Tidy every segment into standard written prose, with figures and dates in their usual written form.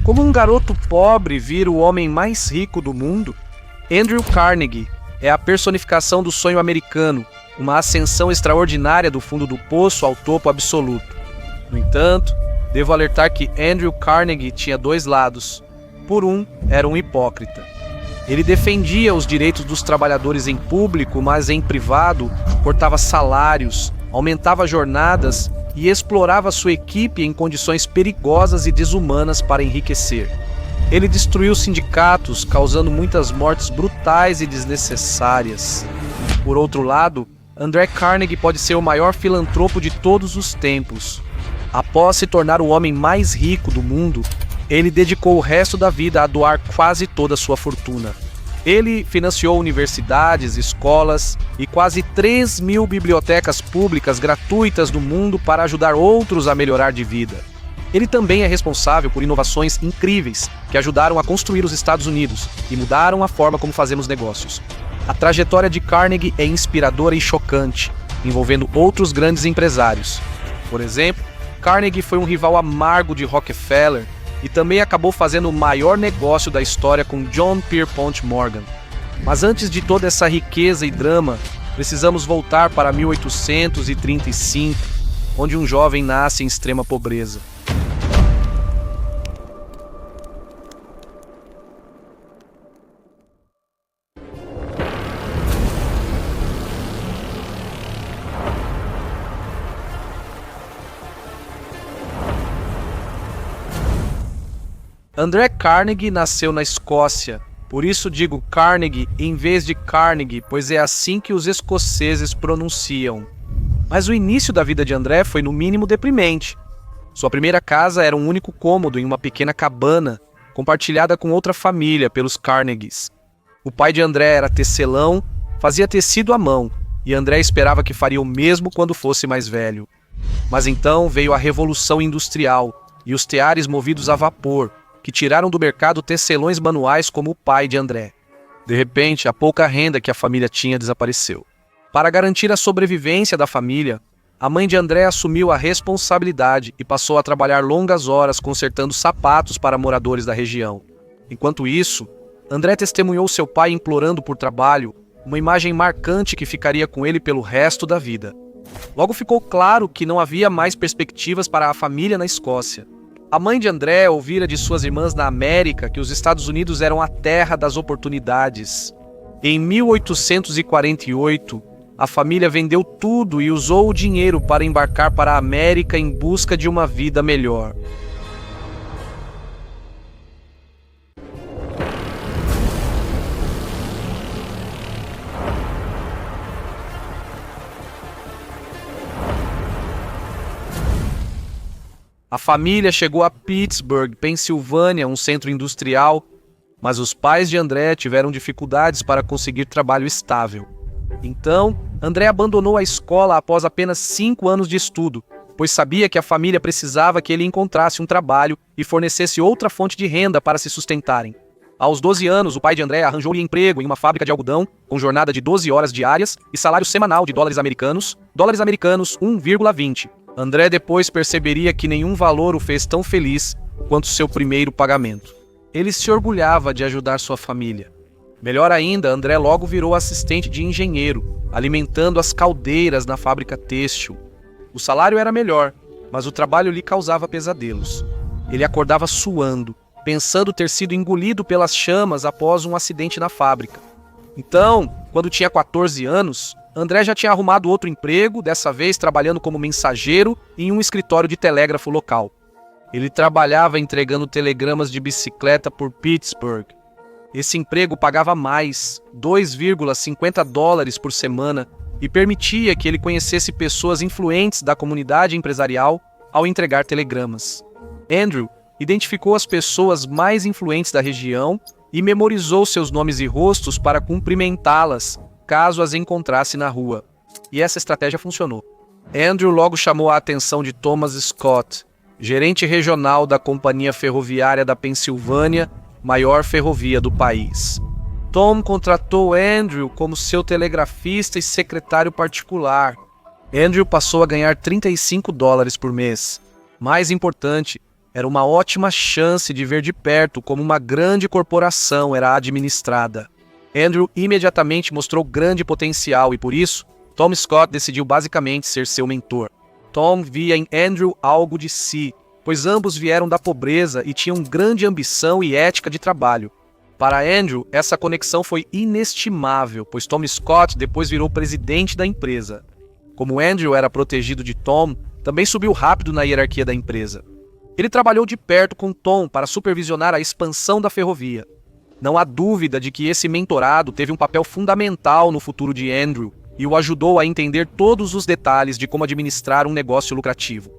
Como um garoto pobre vira o homem mais rico do mundo, Andrew Carnegie é a personificação do sonho americano, uma ascensão extraordinária do fundo do poço ao topo absoluto. No entanto, devo alertar que Andrew Carnegie tinha dois lados. Por um, era um hipócrita. Ele defendia os direitos dos trabalhadores em público, mas em privado cortava salários, aumentava jornadas e explorava sua equipe em condições perigosas e desumanas para enriquecer. Ele destruiu sindicatos, causando muitas mortes brutais e desnecessárias. Por outro lado, André Carnegie pode ser o maior filantropo de todos os tempos. Após se tornar o homem mais rico do mundo, ele dedicou o resto da vida a doar quase toda a sua fortuna. Ele financiou universidades, escolas e quase 3.000 bibliotecas públicas gratuitas do mundo para ajudar outros a melhorar de vida. Ele também é responsável por inovações incríveis que ajudaram a construir os Estados Unidos e mudaram a forma como fazemos negócios. A trajetória de Carnegie é inspiradora e chocante, envolvendo outros grandes empresários. Por exemplo, Carnegie foi um rival amargo de Rockefeller e também acabou fazendo o maior negócio da história com John Pierpont Morgan. Mas antes de toda essa riqueza e drama, precisamos voltar para 1835, onde um jovem nasce em extrema pobreza. André Carnegie nasceu na Escócia, por isso digo Carnegie em vez de Carnegie, pois é assim que os escoceses pronunciam. Mas o início da vida de André foi no mínimo deprimente. Sua primeira casa era um único cômodo em uma pequena cabana, compartilhada com outra família pelos Carnegies. O pai de André era tecelão, fazia tecido à mão, e André esperava que faria o mesmo quando fosse mais velho. Mas então veio a Revolução Industrial e os teares movidos a vapor, que tiraram do mercado tecelões manuais como o pai de André. De repente, a pouca renda que a família tinha desapareceu. Para garantir a sobrevivência da família, a mãe de André assumiu a responsabilidade e passou a trabalhar longas horas consertando sapatos para moradores da região. Enquanto isso, André testemunhou seu pai implorando por trabalho, uma imagem marcante que ficaria com ele pelo resto da vida. Logo ficou claro que não havia mais perspectivas para a família na Escócia. A mãe de André ouvira de suas irmãs na América que os Estados Unidos eram a terra das oportunidades. Em 1848, a família vendeu tudo e usou o dinheiro para embarcar para a América em busca de uma vida melhor. A família chegou a Pittsburgh, Pensilvânia, um centro industrial, mas os pais de André tiveram dificuldades para conseguir trabalho estável. Então, André abandonou a escola após apenas 5 anos de estudo, pois sabia que a família precisava que ele encontrasse um trabalho e fornecesse outra fonte de renda para se sustentarem. Aos 12 anos, o pai de André arranjou-lhe emprego em uma fábrica de algodão, com jornada de 12 horas diárias e salário semanal de dólares americanos 1,20. André depois perceberia que nenhum valor o fez tão feliz quanto seu primeiro pagamento. Ele se orgulhava de ajudar sua família. Melhor ainda, André logo virou assistente de engenheiro, alimentando as caldeiras na fábrica têxtil. O salário era melhor, mas o trabalho lhe causava pesadelos. Ele acordava suando, pensando ter sido engolido pelas chamas após um acidente na fábrica. Então, quando tinha 14 anos, André já tinha arrumado outro emprego, dessa vez trabalhando como mensageiro em um escritório de telégrafo local. Ele trabalhava entregando telegramas de bicicleta por Pittsburgh. Esse emprego pagava mais, $2,50 por semana, e permitia que ele conhecesse pessoas influentes da comunidade empresarial ao entregar telegramas. Andrew identificou as pessoas mais influentes da região e memorizou seus nomes e rostos para cumprimentá-las caso as encontrasse na rua. E essa estratégia funcionou. Andrew logo chamou a atenção de Thomas Scott, gerente regional da Companhia Ferroviária da Pensilvânia, maior ferrovia do país. Tom contratou Andrew como seu telegrafista e secretário particular. Andrew passou a ganhar $35 por mês. Mais importante, Era uma ótima chance de ver de perto como uma grande corporação era administrada. Andrew imediatamente mostrou grande potencial e, por isso, Tom Scott decidiu basicamente ser seu mentor. Tom via em Andrew algo de si, pois ambos vieram da pobreza e tinham grande ambição e ética de trabalho. Para Andrew, essa conexão foi inestimável, pois Tom Scott depois virou presidente da empresa. Como Andrew era protegido de Tom, também subiu rápido na hierarquia da empresa. Ele trabalhou de perto com Tom para supervisionar a expansão da ferrovia. Não há dúvida de que esse mentorado teve um papel fundamental no futuro de Andrew e o ajudou a entender todos os detalhes de como administrar um negócio lucrativo.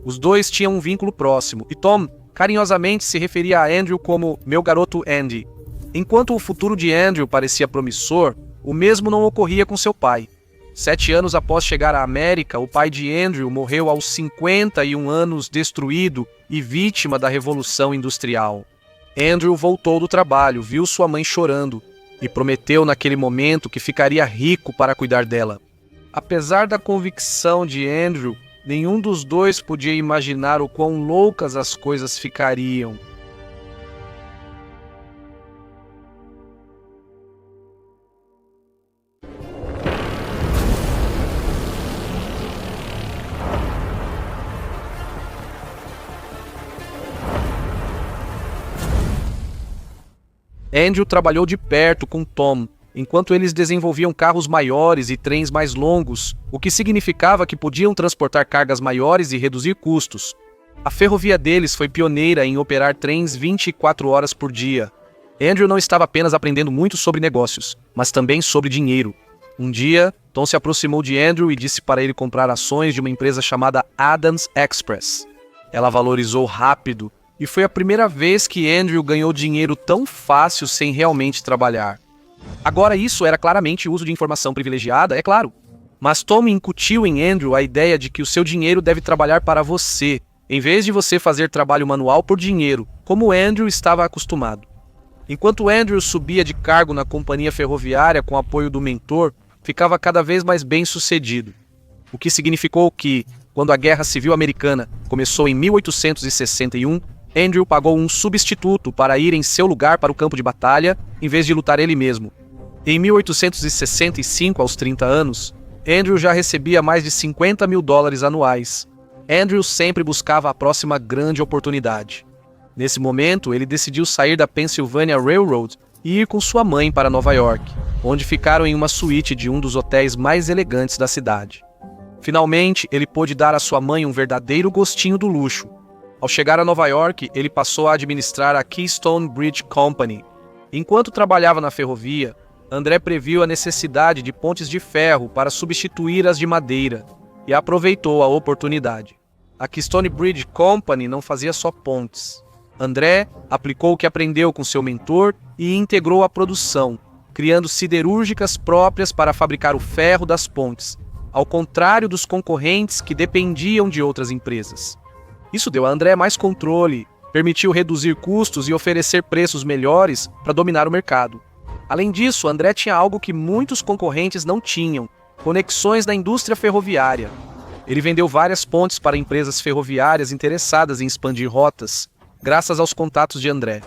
Os dois tinham um vínculo próximo e Tom carinhosamente se referia a Andrew como "meu garoto Andy". Enquanto o futuro de Andrew parecia promissor, o mesmo não ocorria com seu pai. 7 anos após chegar à América, o pai de Andrew morreu aos 51 anos, destruído e vítima da Revolução Industrial. Andrew voltou do trabalho, viu sua mãe chorando e prometeu naquele momento que ficaria rico para cuidar dela. Apesar da convicção de Andrew, nenhum dos dois podia imaginar o quão loucas as coisas ficariam. Andrew trabalhou de perto com Tom, enquanto eles desenvolviam carros maiores e trens mais longos, o que significava que podiam transportar cargas maiores e reduzir custos. A ferrovia deles foi pioneira em operar trens 24 horas por dia. Andrew não estava apenas aprendendo muito sobre negócios, mas também sobre dinheiro. Um dia, Tom se aproximou de Andrew e disse para ele comprar ações de uma empresa chamada Adams Express. Ela valorizou rápido, e foi a primeira vez que Andrew ganhou dinheiro tão fácil sem realmente trabalhar. Agora isso era claramente uso de informação privilegiada, é claro. Mas Tom incutiu em Andrew a ideia de que o seu dinheiro deve trabalhar para você, em vez de você fazer trabalho manual por dinheiro, como Andrew estava acostumado. Enquanto Andrew subia de cargo na companhia ferroviária com o apoio do mentor, ficava cada vez mais bem-sucedido. O que significou que, quando a Guerra Civil Americana começou em 1861, Andrew pagou um substituto para ir em seu lugar para o campo de batalha, em vez de lutar ele mesmo. Em 1865, aos 30 anos, Andrew já recebia mais de $50 mil anuais. Andrew sempre buscava a próxima grande oportunidade. Nesse momento, ele decidiu sair da Pennsylvania Railroad e ir com sua mãe para Nova York, onde ficaram em uma suíte de um dos hotéis mais elegantes da cidade. Finalmente, ele pôde dar à sua mãe um verdadeiro gostinho do luxo. Ao chegar a Nova York, ele passou a administrar a Keystone Bridge Company. Enquanto trabalhava na ferrovia, André previu a necessidade de pontes de ferro para substituir as de madeira e aproveitou a oportunidade. A Keystone Bridge Company não fazia só pontes. André aplicou o que aprendeu com seu mentor e integrou a produção, criando siderúrgicas próprias para fabricar o ferro das pontes, ao contrário dos concorrentes que dependiam de outras empresas. Isso deu a André mais controle, permitiu reduzir custos e oferecer preços melhores para dominar o mercado. Além disso, André tinha algo que muitos concorrentes não tinham: conexões na indústria ferroviária. Ele vendeu várias pontes para empresas ferroviárias interessadas em expandir rotas, graças aos contatos de André.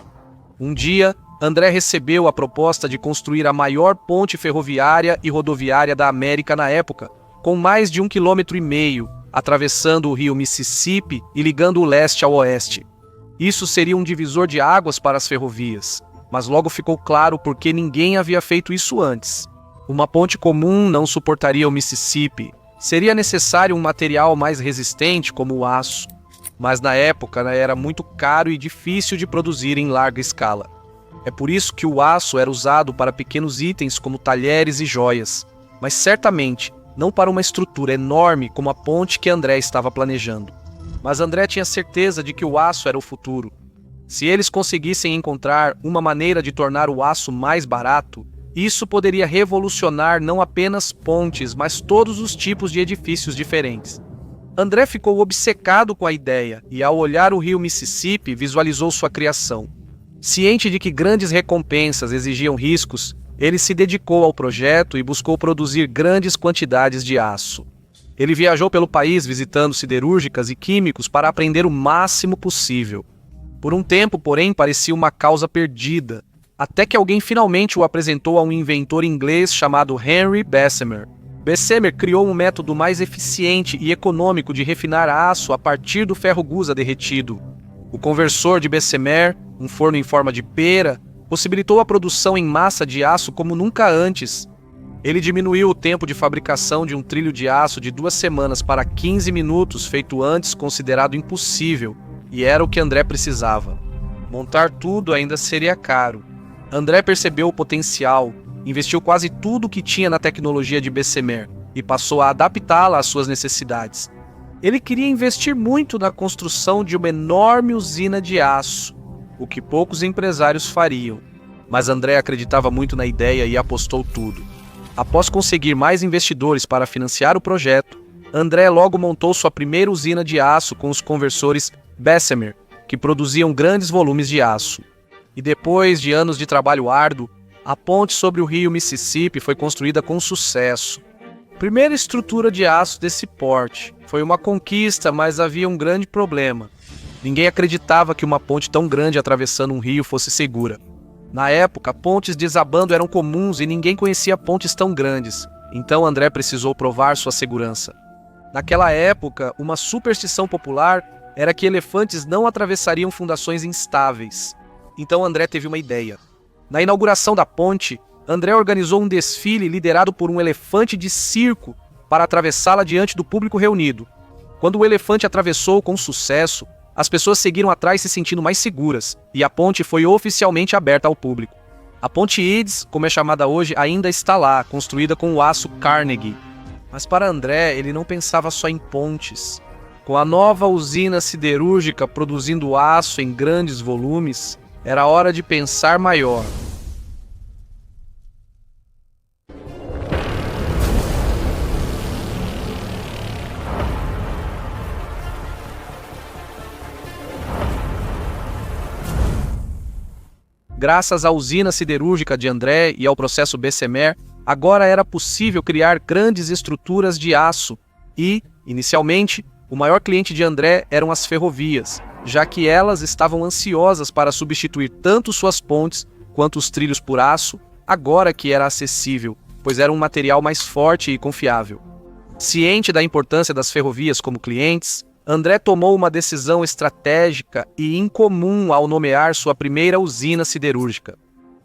Um dia, André recebeu a proposta de construir a maior ponte ferroviária e rodoviária da América na época, com mais de 1,5 km, atravessando o rio Mississippi e ligando o leste ao oeste. Isso seria um divisor de águas para as ferrovias, mas logo ficou claro por que ninguém havia feito isso antes. Uma ponte comum não suportaria o Mississippi. Seria necessário um material mais resistente, como o aço. Mas na época era muito caro e difícil de produzir em larga escala. É por isso que o aço era usado para pequenos itens como talheres e joias, mas certamente não para uma estrutura enorme como a ponte que André estava planejando. Mas André tinha certeza de que o aço era o futuro. Se eles conseguissem encontrar uma maneira de tornar o aço mais barato, isso poderia revolucionar não apenas pontes, mas todos os tipos de edifícios diferentes. André ficou obcecado com a ideia e, ao olhar o rio Mississippi, visualizou sua criação. Ciente de que grandes recompensas exigiam riscos, ele se dedicou ao projeto e buscou produzir grandes quantidades de aço. Ele viajou pelo país visitando siderúrgicas e químicos para aprender o máximo possível. Por um tempo, porém, parecia uma causa perdida, até que alguém finalmente o apresentou a um inventor inglês chamado Henry Bessemer. Bessemer criou um método mais eficiente e econômico de refinar aço a partir do ferro gusa derretido. O conversor de Bessemer, um forno em forma de pera, possibilitou a produção em massa de aço como nunca antes. Ele diminuiu o tempo de fabricação de um trilho de aço de 2 semanas para 15 minutos, feito antes considerado impossível, e era o que André precisava. Montar tudo ainda seria caro. André percebeu o potencial, investiu quase tudo o que tinha na tecnologia de Bessemer e passou a adaptá-la às suas necessidades. Ele queria investir muito na construção de uma enorme usina de aço, o que poucos empresários fariam. Mas André acreditava muito na ideia e apostou tudo. Após conseguir mais investidores para financiar o projeto, André logo montou sua primeira usina de aço com os conversores Bessemer, que produziam grandes volumes de aço. E depois de anos de trabalho árduo, a ponte sobre o rio Mississippi foi construída com sucesso. Primeira estrutura de aço desse porte. Foi uma conquista, mas havia um grande problema. Ninguém acreditava que uma ponte tão grande atravessando um rio fosse segura. Na época, pontes desabando eram comuns e ninguém conhecia pontes tão grandes. Então André precisou provar sua segurança. Naquela época, uma superstição popular era que elefantes não atravessariam fundações instáveis. Então André teve uma ideia. Na inauguração da ponte, André organizou um desfile liderado por um elefante de circo para atravessá-la diante do público reunido. Quando o elefante atravessou com sucesso, as pessoas seguiram atrás se sentindo mais seguras, e a ponte foi oficialmente aberta ao público. A Ponte Eads, como é chamada hoje, ainda está lá, construída com o aço Carnegie. Mas para André, ele não pensava só em pontes. Com a nova usina siderúrgica produzindo aço em grandes volumes, era hora de pensar maior. Graças à usina siderúrgica de André e ao processo Bessemer, agora era possível criar grandes estruturas de aço e, inicialmente, o maior cliente de André eram as ferrovias, já que elas estavam ansiosas para substituir tanto suas pontes quanto os trilhos por aço, agora que era acessível, pois era um material mais forte e confiável. Ciente da importância das ferrovias como clientes, André tomou uma decisão estratégica e incomum ao nomear sua primeira usina siderúrgica.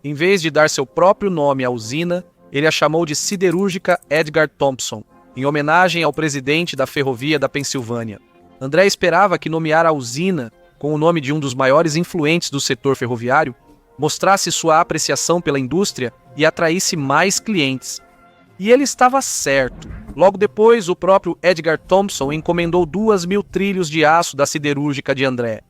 Em vez de dar seu próprio nome à usina, ele a chamou de Siderúrgica Edgar Thomson, em homenagem ao presidente da Ferrovia da Pensilvânia. André esperava que nomear a usina com o nome de um dos maiores influentes do setor ferroviário mostrasse sua apreciação pela indústria e atraísse mais clientes. E ele estava certo. Logo depois, o próprio Edgar Thomson encomendou 2.000 trilhos de aço da siderúrgica de André.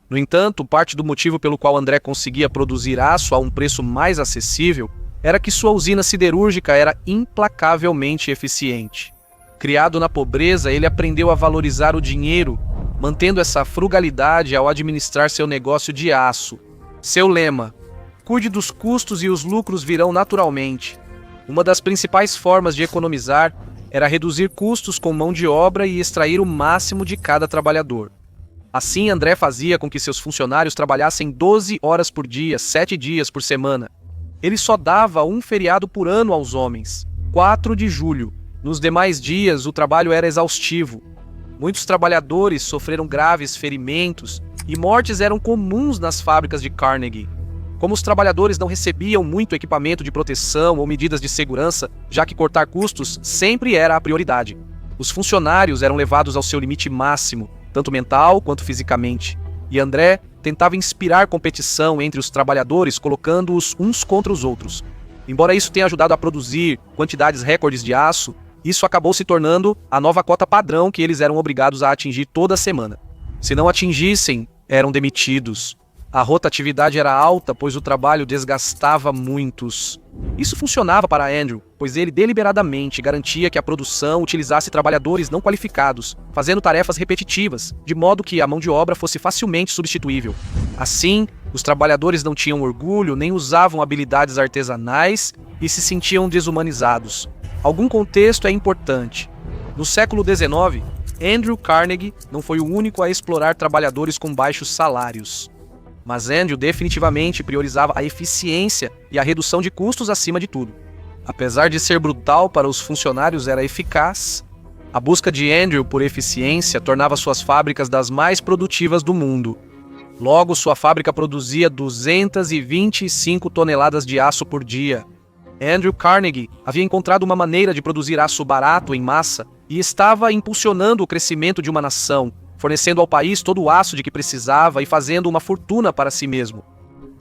No entanto, parte do motivo pelo qual André conseguia produzir aço a um preço mais acessível era que sua usina siderúrgica era implacavelmente eficiente. Criado na pobreza, ele aprendeu a valorizar o dinheiro, mantendo essa frugalidade ao administrar seu negócio de aço. Seu lema: cuide dos custos e os lucros virão naturalmente. Uma das principais formas de economizar era reduzir custos com mão de obra e extrair o máximo de cada trabalhador. Assim, André fazia com que seus funcionários trabalhassem 12 horas por dia, 7 dias por semana. Ele só dava um feriado por ano aos homens, 4 de julho. Nos demais dias, o trabalho era exaustivo. Muitos trabalhadores sofreram graves ferimentos e mortes eram comuns nas fábricas de Carnegie. Como os trabalhadores não recebiam muito equipamento de proteção ou medidas de segurança, já que cortar custos sempre era a prioridade. Os funcionários eram levados ao seu limite máximo, tanto mental quanto fisicamente. E André tentava inspirar competição entre os trabalhadores, colocando-os uns contra os outros. Embora isso tenha ajudado a produzir quantidades recordes de aço, isso acabou se tornando a nova cota padrão que eles eram obrigados a atingir toda semana. Se não atingissem, eram demitidos. A rotatividade era alta, pois o trabalho desgastava muitos. Isso funcionava para Andrew, pois ele deliberadamente garantia que a produção utilizasse trabalhadores não qualificados, fazendo tarefas repetitivas, de modo que a mão de obra fosse facilmente substituível. Assim, os trabalhadores não tinham orgulho, nem usavam habilidades artesanais e se sentiam desumanizados. Algum contexto é importante. No século XIX, Andrew Carnegie não foi o único a explorar trabalhadores com baixos salários. Mas Andrew definitivamente priorizava a eficiência e a redução de custos acima de tudo. Apesar de ser brutal para os funcionários, era eficaz. A busca de Andrew por eficiência tornava suas fábricas das mais produtivas do mundo. Logo, sua fábrica produzia 225 toneladas de aço por dia. Andrew Carnegie havia encontrado uma maneira de produzir aço barato em massa e estava impulsionando o crescimento de uma nação, fornecendo ao país todo o aço de que precisava e fazendo uma fortuna para si mesmo.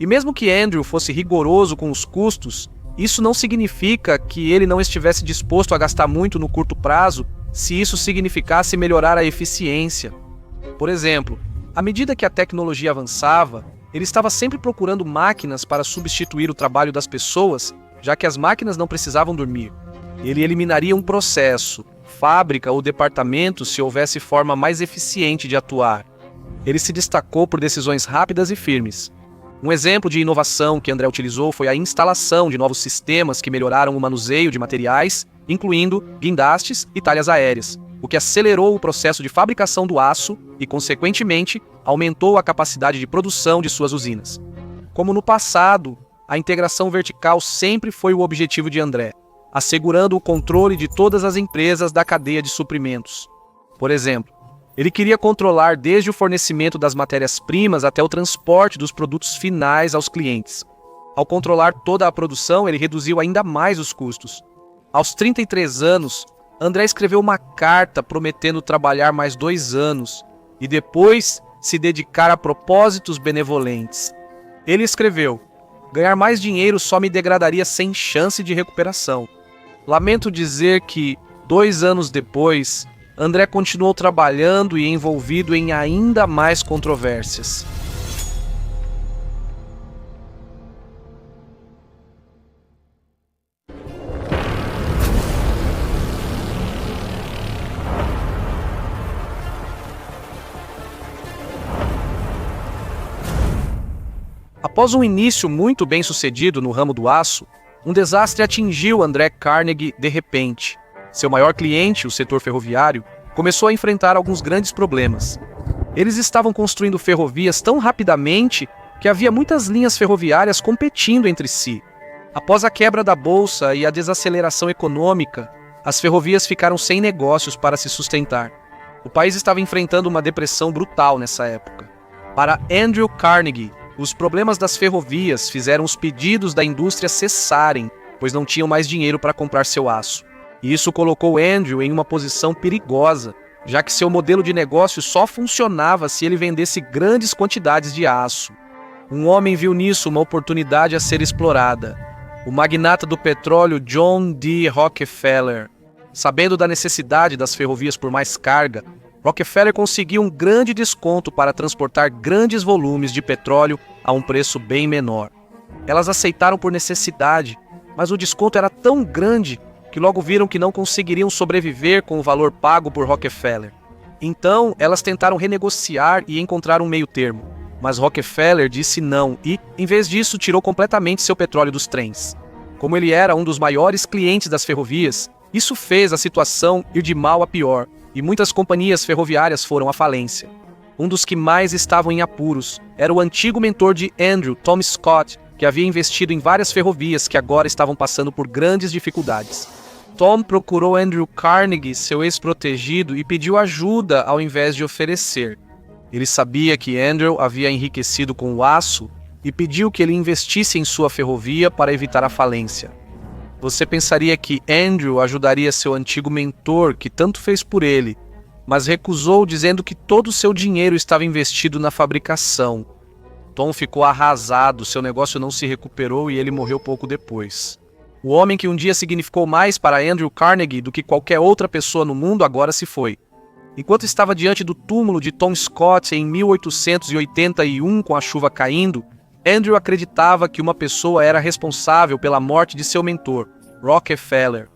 E mesmo que Andrew fosse rigoroso com os custos, isso não significa que ele não estivesse disposto a gastar muito no curto prazo se isso significasse melhorar a eficiência. Por exemplo, à medida que a tecnologia avançava, ele estava sempre procurando máquinas para substituir o trabalho das pessoas, já que as máquinas não precisavam dormir. Ele eliminaria um processo, fábrica ou departamento se houvesse forma mais eficiente de atuar. Ele se destacou por decisões rápidas e firmes. Um exemplo de inovação que André utilizou foi a instalação de novos sistemas que melhoraram o manuseio de materiais, incluindo guindastes e talhas aéreas, o que acelerou o processo de fabricação do aço e, consequentemente, aumentou a capacidade de produção de suas usinas. Como no passado, a integração vertical sempre foi o objetivo de André, assegurando o controle de todas as empresas da cadeia de suprimentos. Por exemplo, ele queria controlar desde o fornecimento das matérias-primas até o transporte dos produtos finais aos clientes. Ao controlar toda a produção, ele reduziu ainda mais os custos. Aos 33 anos, André escreveu uma carta prometendo trabalhar mais 2 anos e depois se dedicar a propósitos benevolentes. Ele escreveu: "Ganhar mais dinheiro só me degradaria sem chance de recuperação." Lamento dizer que, 2 anos depois, André continuou trabalhando e envolvido em ainda mais controvérsias. Após um início muito bem sucedido no ramo do aço, um desastre atingiu André Carnegie de repente. Seu maior cliente, o setor ferroviário, começou a enfrentar alguns grandes problemas. Eles estavam construindo ferrovias tão rapidamente que havia muitas linhas ferroviárias competindo entre si. Após a quebra da bolsa e a desaceleração econômica, as ferrovias ficaram sem negócios para se sustentar. O país estava enfrentando uma depressão brutal nessa época. Para Andrew Carnegie, os problemas das ferrovias fizeram os pedidos da indústria cessarem, pois não tinham mais dinheiro para comprar seu aço. E isso colocou Andrew em uma posição perigosa, já que seu modelo de negócio só funcionava se ele vendesse grandes quantidades de aço. Um homem viu nisso uma oportunidade a ser explorada: o magnata do petróleo John D. Rockefeller. Sabendo da necessidade das ferrovias por mais carga, Rockefeller conseguiu um grande desconto para transportar grandes volumes de petróleo a um preço bem menor. Elas aceitaram por necessidade, mas o desconto era tão grande que logo viram que não conseguiriam sobreviver com o valor pago por Rockefeller. Então, elas tentaram renegociar e encontrar um meio termo, mas Rockefeller disse não e, em vez disso, tirou completamente seu petróleo dos trens. Como ele era um dos maiores clientes das ferrovias, isso fez a situação ir de mal a pior, e muitas companhias ferroviárias foram à falência. Um dos que mais estavam em apuros era o antigo mentor de Andrew, Tom Scott, que havia investido em várias ferrovias que agora estavam passando por grandes dificuldades. Tom procurou Andrew Carnegie, seu ex-protegido, e pediu ajuda ao invés de oferecer. Ele sabia que Andrew havia enriquecido com o aço e pediu que ele investisse em sua ferrovia para evitar a falência. Você pensaria que Andrew ajudaria seu antigo mentor, que tanto fez por ele, mas recusou, dizendo que todo o seu dinheiro estava investido na fabricação. Tom ficou arrasado, seu negócio não se recuperou e ele morreu pouco depois. O homem que um dia significou mais para Andrew Carnegie do que qualquer outra pessoa no mundo agora se foi. Enquanto estava diante do túmulo de Tom Scott em 1881 com a chuva caindo, Andrew acreditava que uma pessoa era responsável pela morte de seu mentor, Rockefeller.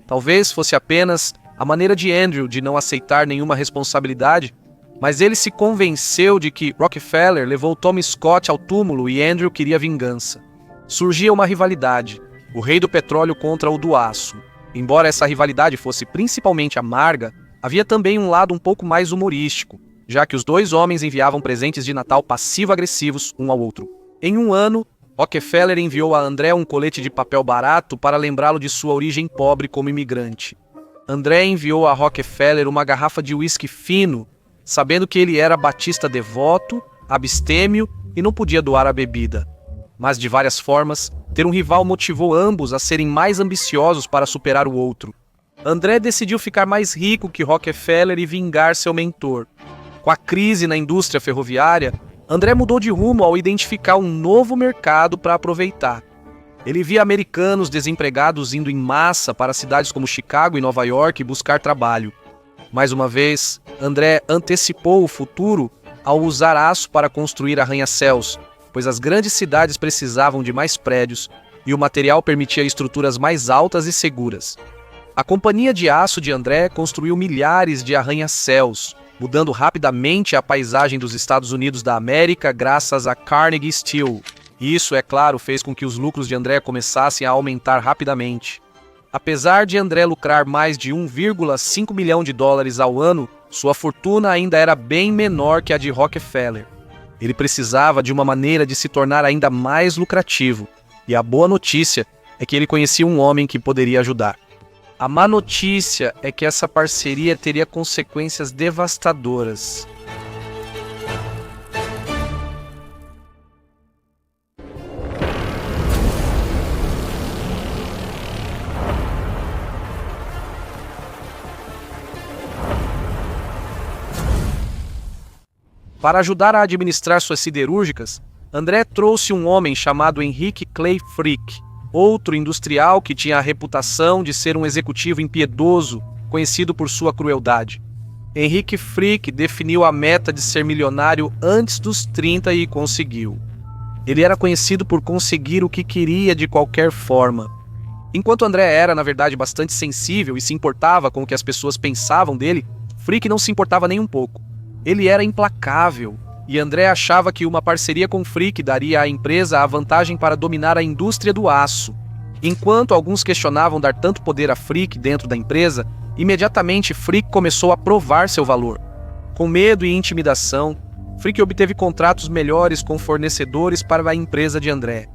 Talvez fosse apenas a maneira de Andrew de não aceitar nenhuma responsabilidade, mas ele se convenceu de que Rockefeller levou Tom Scott ao túmulo e Andrew queria vingança. Surgia uma rivalidade, o rei do petróleo contra o do aço. Embora essa rivalidade fosse principalmente amarga, havia também um lado um pouco mais humorístico, já que os dois homens enviavam presentes de Natal passivo-agressivos um ao outro. Em um ano, Rockefeller enviou a André um colete de papel barato para lembrá-lo de sua origem pobre como imigrante. André enviou a Rockefeller uma garrafa de uísque fino, sabendo que ele era batista devoto, abstêmio e não podia doar a bebida. Mas, de várias formas, ter um rival motivou ambos a serem mais ambiciosos para superar o outro. André decidiu ficar mais rico que Rockefeller e vingar seu mentor. Com a crise na indústria ferroviária, André mudou de rumo ao identificar um novo mercado para aproveitar. Ele via americanos desempregados indo em massa para cidades como Chicago e Nova York buscar trabalho. Mais uma vez, André antecipou o futuro ao usar aço para construir arranha-céus, pois as grandes cidades precisavam de mais prédios e o material permitia estruturas mais altas e seguras. A companhia de aço de André construiu milhares de arranha-céus, mudando rapidamente a paisagem dos Estados Unidos da América graças a Carnegie Steel. E isso, é claro, fez com que os lucros de André começassem a aumentar rapidamente. Apesar de André lucrar mais de 1,5 milhão de dólares ao ano, sua fortuna ainda era bem menor que a de Rockefeller. Ele precisava de uma maneira de se tornar ainda mais lucrativo, e a boa notícia é que ele conhecia um homem que poderia ajudar. A má notícia é que essa parceria teria consequências devastadoras. Para ajudar a administrar suas siderúrgicas, André trouxe um homem chamado Henry Clay Frick, outro industrial que tinha a reputação de ser um executivo impiedoso, conhecido por sua crueldade. Henry Frick definiu a meta de ser milionário antes dos 30 e conseguiu. Ele era conhecido por conseguir o que queria de qualquer forma. Enquanto André era, na verdade, bastante sensível e se importava com o que as pessoas pensavam dele, Frick não se importava nem um pouco. Ele era implacável, e André achava que uma parceria com Frick daria à empresa a vantagem para dominar a indústria do aço. Enquanto alguns questionavam dar tanto poder a Frick dentro da empresa, imediatamente Frick começou a provar seu valor. Com medo e intimidação, Frick obteve contratos melhores com fornecedores para a empresa de André.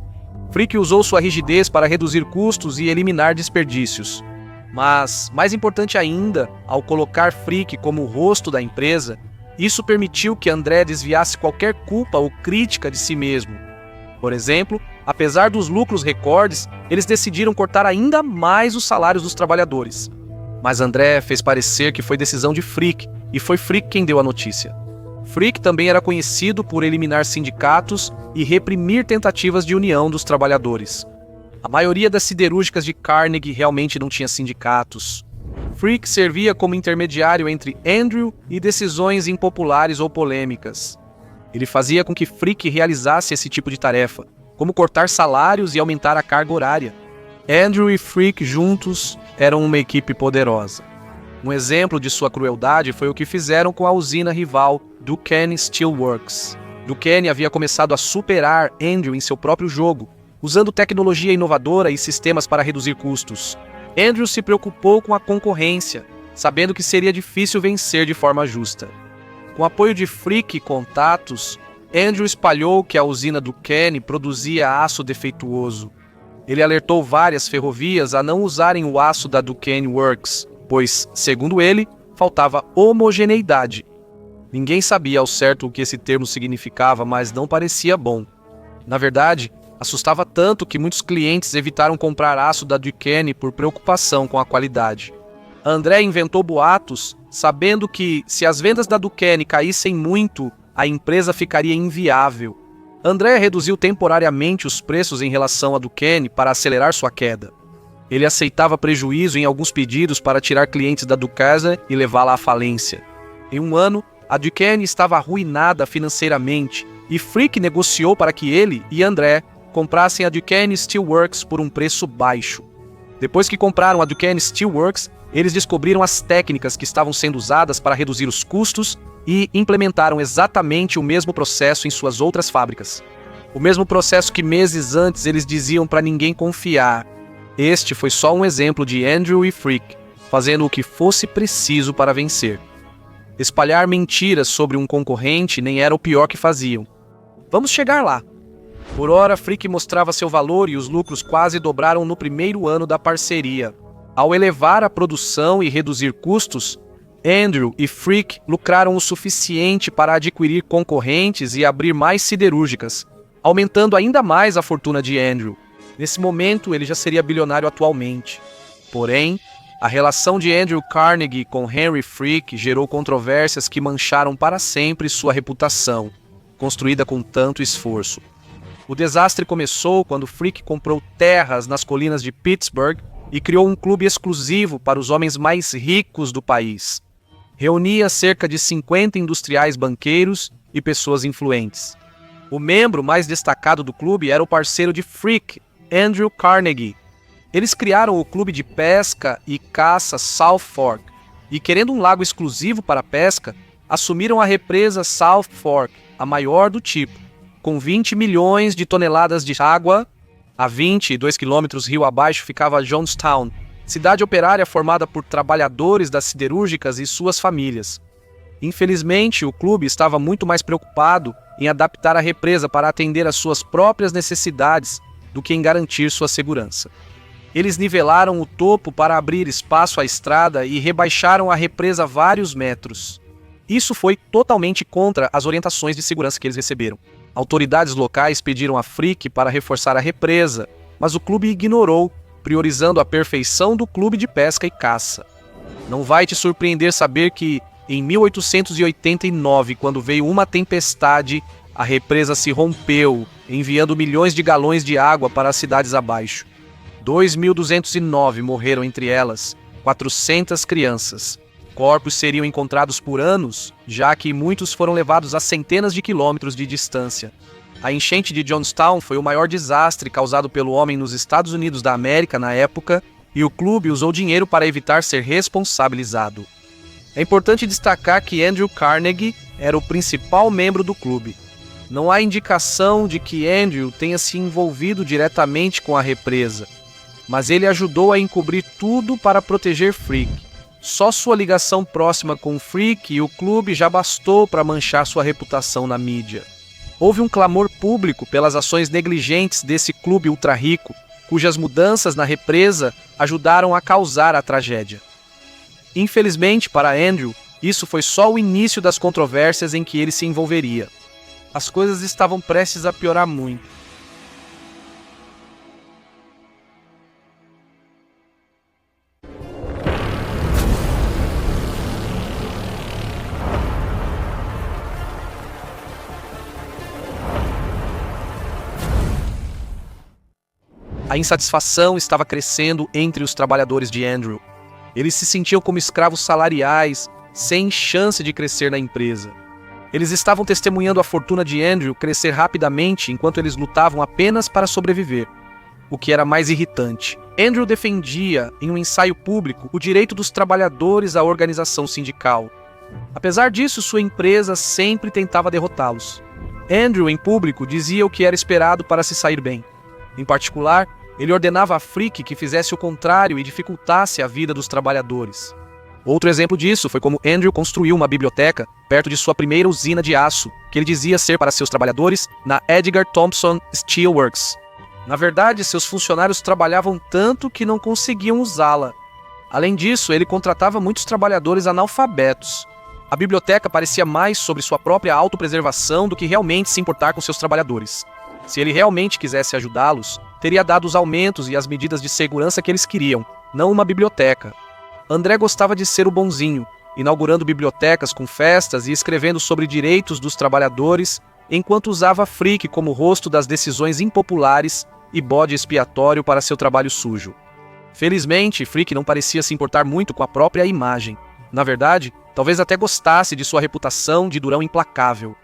Frick usou sua rigidez para reduzir custos e eliminar desperdícios. Mas, mais importante ainda, ao colocar Frick como o rosto da empresa, isso permitiu que André desviasse qualquer culpa ou crítica de si mesmo. Por exemplo, apesar dos lucros recordes, eles decidiram cortar ainda mais os salários dos trabalhadores. Mas André fez parecer que foi decisão de Frick, e foi Frick quem deu a notícia. Frick também era conhecido por eliminar sindicatos e reprimir tentativas de união dos trabalhadores. A maioria das siderúrgicas de Carnegie realmente não tinha sindicatos. Frick servia como intermediário entre Andrew e decisões impopulares ou polêmicas. Ele fazia com que Frick realizasse esse tipo de tarefa, como cortar salários e aumentar a carga horária. Andrew e Frick juntos eram uma equipe poderosa. Um exemplo de sua crueldade foi o que fizeram com a usina rival Duquesne Steel Works. Duquesne havia começado a superar Andrew em seu próprio jogo, usando tecnologia inovadora e sistemas para reduzir custos. Andrew se preocupou com a concorrência, sabendo que seria difícil vencer de forma justa. Com apoio de Frick e contatos, Andrew espalhou que a usina Duquesne produzia aço defeituoso. Ele alertou várias ferrovias a não usarem o aço da Duquesne Works, pois, segundo ele, faltava homogeneidade. Ninguém sabia ao certo o que esse termo significava, mas não parecia bom. Na verdade, assustava tanto que muitos clientes evitaram comprar aço da Duquesne por preocupação com a qualidade. André inventou boatos, sabendo que, se as vendas da Duquesne caíssem muito, a empresa ficaria inviável. André reduziu temporariamente os preços em relação à Duquesne para acelerar sua queda. Ele aceitava prejuízo em alguns pedidos para tirar clientes da Duquesne e levá-la à falência. Em um ano, a Duquesne estava arruinada financeiramente e Frick negociou para que ele e André comprassem a Duquesne Steel Works por um preço baixo. Depois que compraram a Duquesne Steel Works, eles descobriram as técnicas que estavam sendo usadas para reduzir os custos e implementaram exatamente o mesmo processo em suas outras fábricas. O mesmo processo que meses antes eles diziam para ninguém confiar. Este foi só um exemplo de Andrew e Frick fazendo o que fosse preciso para vencer. Espalhar mentiras sobre um concorrente nem era o pior que faziam. Vamos chegar lá. Por ora, Frick mostrava seu valor e os lucros quase dobraram no primeiro ano da parceria. Ao elevar a produção e reduzir custos, Andrew e Frick lucraram o suficiente para adquirir concorrentes e abrir mais siderúrgicas, aumentando ainda mais a fortuna de Andrew. Nesse momento, ele já seria bilionário atualmente. Porém, a relação de Andrew Carnegie com Henry Frick gerou controvérsias que mancharam para sempre sua reputação, construída com tanto esforço. O desastre começou quando Frick comprou terras nas colinas de Pittsburgh e criou um clube exclusivo para os homens mais ricos do país. Reunia cerca de 50 industriais banqueiros e pessoas influentes. O membro mais destacado do clube era o parceiro de Frick, Andrew Carnegie. Eles criaram o clube de pesca e caça South Fork e, querendo um lago exclusivo para pesca, assumiram a represa South Fork, a maior do tipo, com 20 milhões de toneladas de água. A 22 quilômetros rio abaixo ficava Johnstown, cidade operária formada por trabalhadores das siderúrgicas e suas famílias. Infelizmente, o clube estava muito mais preocupado em adaptar a represa para atender às suas próprias necessidades do que em garantir sua segurança. Eles nivelaram o topo para abrir espaço à estrada e rebaixaram a represa vários metros. Isso foi totalmente contra as orientações de segurança que eles receberam. Autoridades locais pediram a Frick para reforçar a represa, mas o clube ignorou, priorizando a perfeição do clube de pesca e caça. Não vai te surpreender saber que, em 1889, quando veio uma tempestade, a represa se rompeu, enviando milhões de galões de água para as cidades abaixo. 2.209 morreram entre elas, 400 crianças. Corpos seriam encontrados por anos, já que muitos foram levados a centenas de quilômetros de distância. A enchente de Johnstown foi o maior desastre causado pelo homem nos Estados Unidos da América na época, e o clube usou dinheiro para evitar ser responsabilizado. É importante destacar que Andrew Carnegie era o principal membro do clube. Não há indicação de que Andrew tenha se envolvido diretamente com a represa, mas ele ajudou a encobrir tudo para proteger Frick. Só sua ligação próxima com Frick e o clube já bastou para manchar sua reputação na mídia. Houve um clamor público pelas ações negligentes desse clube ultra-rico, cujas mudanças na represa ajudaram a causar a tragédia. Infelizmente para Andrew, isso foi só o início das controvérsias em que ele se envolveria. As coisas estavam prestes a piorar muito. A insatisfação estava crescendo entre os trabalhadores de Andrew. Eles se sentiam como escravos salariais, sem chance de crescer na empresa. Eles estavam testemunhando a fortuna de Andrew crescer rapidamente enquanto eles lutavam apenas para sobreviver, o que era mais irritante. Andrew defendia, em um ensaio público, o direito dos trabalhadores à organização sindical. Apesar disso, sua empresa sempre tentava derrotá-los. Andrew, em público, dizia o que era esperado para se sair bem. Em particular, ele ordenava a Frick que fizesse o contrário e dificultasse a vida dos trabalhadores. Outro exemplo disso foi como Andrew construiu uma biblioteca perto de sua primeira usina de aço, que ele dizia ser para seus trabalhadores na Edgar Thomson Steel Works. Na verdade, seus funcionários trabalhavam tanto que não conseguiam usá-la. Além disso, ele contratava muitos trabalhadores analfabetos. A biblioteca parecia mais sobre sua própria autopreservação do que realmente se importar com seus trabalhadores. Se ele realmente quisesse ajudá-los, teria dado os aumentos e as medidas de segurança que eles queriam, não uma biblioteca. André gostava de ser o bonzinho, inaugurando bibliotecas com festas e escrevendo sobre direitos dos trabalhadores, enquanto usava Frick como rosto das decisões impopulares e bode expiatório para seu trabalho sujo. Felizmente, Frick não parecia se importar muito com a própria imagem. Na verdade, talvez até gostasse de sua reputação de durão implacável.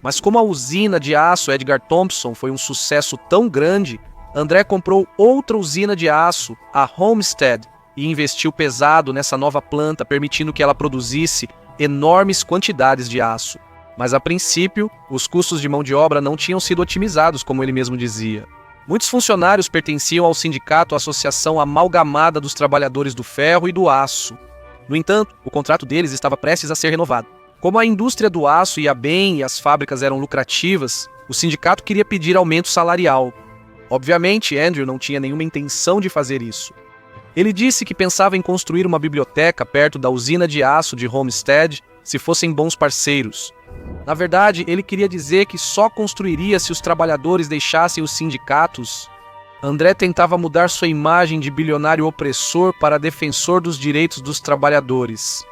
Mas como a usina de aço Edgar Thomson foi um sucesso tão grande, André comprou outra usina de aço, a Homestead, e investiu pesado nessa nova planta, permitindo que ela produzisse enormes quantidades de aço. Mas a princípio, os custos de mão de obra não tinham sido otimizados, como ele mesmo dizia. Muitos funcionários pertenciam ao sindicato Associação Amalgamada dos Trabalhadores do Ferro e do Aço. No entanto, o contrato deles estava prestes a ser renovado. Como a indústria do aço ia bem e as fábricas eram lucrativas, o sindicato queria pedir aumento salarial. Obviamente, Andrew não tinha nenhuma intenção de fazer isso. Ele disse que pensava em construir uma biblioteca perto da usina de aço de Homestead se fossem bons parceiros. Na verdade, ele queria dizer que só construiria se os trabalhadores deixassem os sindicatos. André tentava mudar sua imagem de bilionário opressor para defensor dos direitos dos trabalhadores.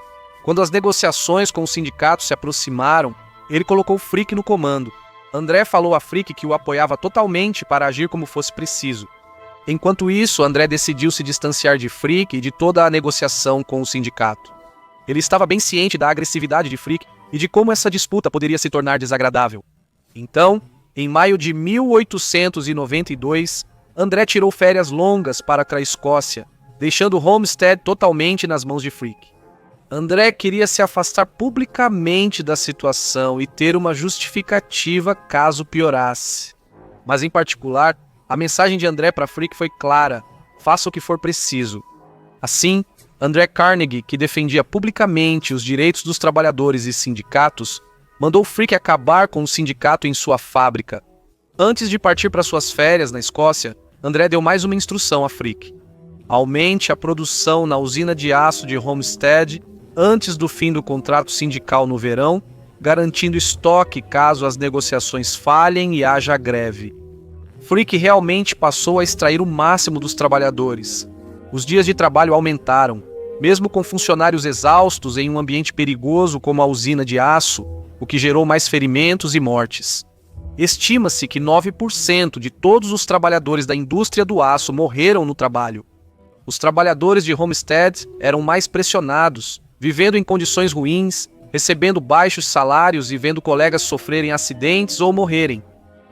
Quando as negociações com os sindicatos se aproximaram, ele colocou Frick no comando. André falou a Frick que o apoiava totalmente para agir como fosse preciso. Enquanto isso, André decidiu se distanciar de Frick e de toda a negociação com o sindicato. Ele estava bem ciente da agressividade de Frick e de como essa disputa poderia se tornar desagradável. Então, em maio de 1892, André tirou férias longas para a Escócia, deixando Homestead totalmente nas mãos de Frick. André queria se afastar publicamente da situação e ter uma justificativa caso piorasse. Mas, em particular, a mensagem de André para Frick foi clara: faça o que for preciso. Assim, André Carnegie, que defendia publicamente os direitos dos trabalhadores e sindicatos, mandou Frick acabar com o sindicato em sua fábrica. Antes de partir para suas férias na Escócia, André deu mais uma instrução a Frick: aumente a produção na usina de aço de Homestead antes do fim do contrato sindical no verão, garantindo estoque caso as negociações falhem e haja greve. Frick realmente passou a extrair o máximo dos trabalhadores. Os dias de trabalho aumentaram, mesmo com funcionários exaustos em um ambiente perigoso como a usina de aço, o que gerou mais ferimentos e mortes. Estima-se que 9% de todos os trabalhadores da indústria do aço morreram no trabalho. Os trabalhadores de Homestead eram mais pressionados, vivendo em condições ruins, recebendo baixos salários e vendo colegas sofrerem acidentes ou morrerem.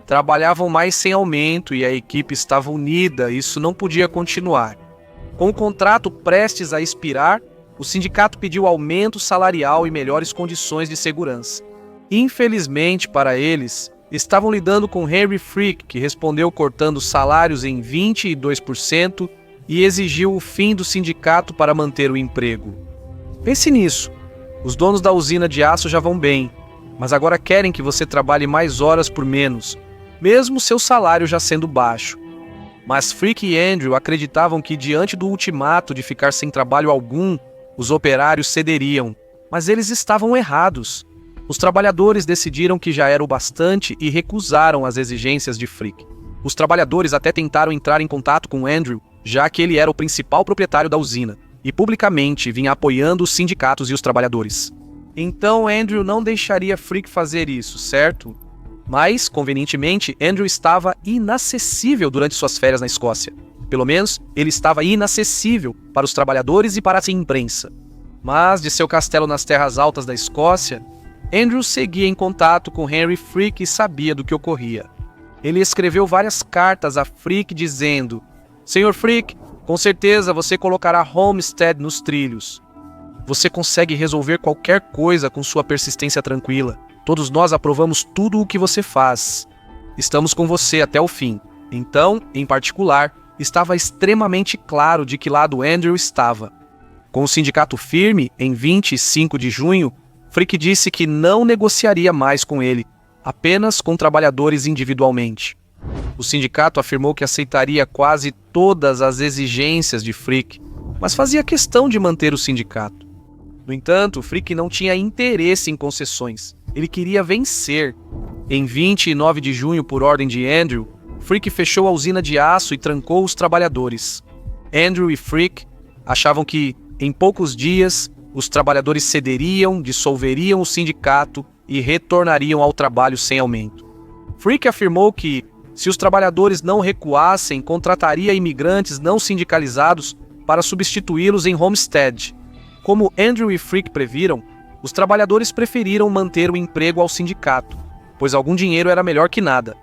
Trabalhavam mais sem aumento e a equipe estava unida, isso não podia continuar. Com o contrato prestes a expirar, o sindicato pediu aumento salarial e melhores condições de segurança. Infelizmente para eles, estavam lidando com Henry Frick, que respondeu cortando salários em 22% e exigiu o fim do sindicato para manter o emprego. Pense nisso. Os donos da usina de aço já vão bem, mas agora querem que você trabalhe mais horas por menos, mesmo seu salário já sendo baixo. Mas Frick e Andrew acreditavam que, diante do ultimato de ficar sem trabalho algum, os operários cederiam, mas eles estavam errados. Os trabalhadores decidiram que já era o bastante e recusaram as exigências de Frick. Os trabalhadores até tentaram entrar em contato com Andrew, já que ele era o principal proprietário da usina, e publicamente vinha apoiando os sindicatos e os trabalhadores. Então Andrew não deixaria Frick fazer isso, certo? Mas, convenientemente, Andrew estava inacessível durante suas férias na Escócia. Pelo menos, ele estava inacessível para os trabalhadores e para a imprensa. Mas, de seu castelo nas terras altas da Escócia, Andrew seguia em contato com Henry Frick e sabia do que ocorria. Ele escreveu várias cartas a Frick dizendo: Sr. Frick, com certeza você colocará Homestead nos trilhos. Você consegue resolver qualquer coisa com sua persistência tranquila. Todos nós aprovamos tudo o que você faz. Estamos com você até o fim. Então, em particular, estava extremamente claro de que lado Andrew estava. Com o sindicato firme, em 25 de junho, Frick disse que não negociaria mais com ele, apenas com trabalhadores individualmente. O sindicato afirmou que aceitaria quase todas as exigências de Frick, mas fazia questão de manter o sindicato. No entanto, Frick não tinha interesse em concessões. Ele queria vencer. Em 29 de junho, por ordem de Andrew, Frick fechou a usina de aço e trancou os trabalhadores. Andrew e Frick achavam que, em poucos dias, os trabalhadores cederiam, dissolveriam o sindicato e retornariam ao trabalho sem aumento. Frick afirmou que, se os trabalhadores não recuassem, contrataria imigrantes não sindicalizados para substituí-los em Homestead. Como Andrew e Frick previram, os trabalhadores preferiram manter o emprego ao sindicato, pois algum dinheiro era melhor que nada.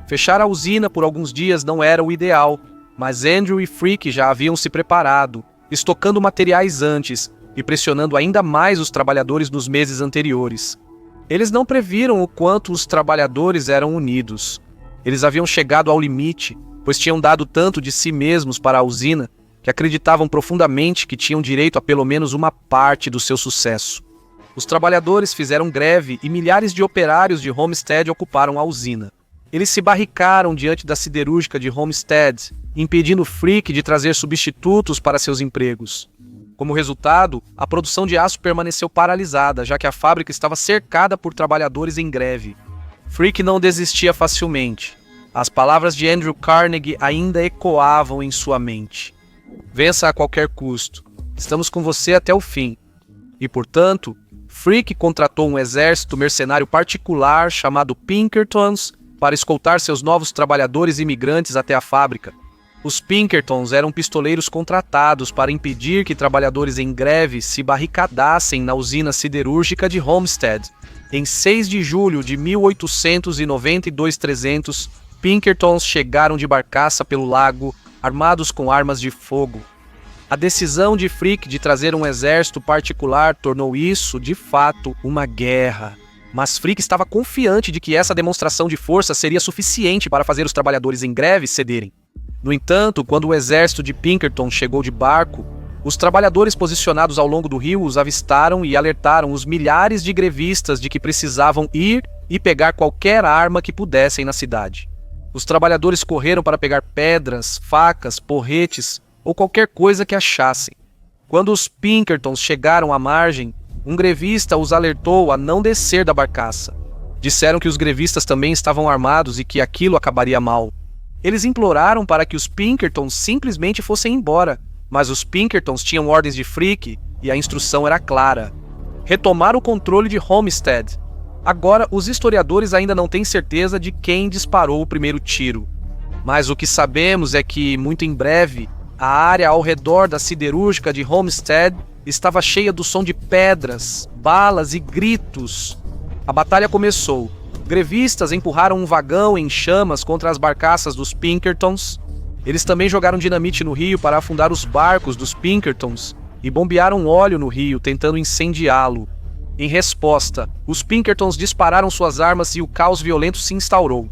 Fechar a usina por alguns dias não era o ideal, mas Andrew e Frick já haviam se preparado, estocando materiais antes e pressionando ainda mais os trabalhadores nos meses anteriores. Eles não previram o quanto os trabalhadores eram unidos. Eles haviam chegado ao limite pois tinham dado tanto de si mesmos para a usina que acreditavam profundamente que tinham direito a pelo menos uma parte do seu sucesso. Os trabalhadores fizeram greve e milhares de operários de Homestead ocuparam a usina. Eles se barricaram diante da siderúrgica de Homestead, impedindo Frick de trazer substitutos para seus empregos. Como resultado, a produção de aço permaneceu paralisada, já que a fábrica estava cercada por trabalhadores em greve. Frick não desistia facilmente. As palavras de Andrew Carnegie ainda ecoavam em sua mente. Vença a qualquer custo. Estamos com você até o fim. E, portanto, Frick contratou um exército mercenário particular chamado Pinkertons para escoltar seus novos trabalhadores imigrantes até a fábrica. Os Pinkertons eram pistoleiros contratados para impedir que trabalhadores em greve se barricadassem na usina siderúrgica de Homestead. Em 6 de julho de 1892, Pinkertons chegaram de barcaça pelo lago, armados com armas de fogo. A decisão de Frick de trazer um exército particular tornou isso, de fato, uma guerra. Mas Frick estava confiante de que essa demonstração de força seria suficiente para fazer os trabalhadores em greve cederem. No entanto, quando o exército de Pinkerton chegou de barco, os trabalhadores posicionados ao longo do rio os avistaram e alertaram os milhares de grevistas de que precisavam ir e pegar qualquer arma que pudessem na cidade. Os trabalhadores correram para pegar pedras, facas, porretes ou qualquer coisa que achassem. Quando os Pinkertons chegaram à margem, um grevista os alertou a não descer da barcaça. Disseram que os grevistas também estavam armados e que aquilo acabaria mal. Eles imploraram para que os Pinkertons simplesmente fossem embora, mas os Pinkertons tinham ordens de Frick e a instrução era clara: retomar o controle de Homestead. Agora, os historiadores ainda não têm certeza de quem disparou o primeiro tiro. Mas o que sabemos é que, muito em breve, a área ao redor da siderúrgica de Homestead estava cheia do som de pedras, balas e gritos. A batalha começou. Grevistas empurraram um vagão em chamas contra as barcaças dos Pinkertons. Eles também jogaram dinamite no rio para afundar os barcos dos Pinkertons e bombearam óleo no rio, tentando incendiá-lo. Em resposta, os Pinkertons dispararam suas armas e o caos violento se instaurou.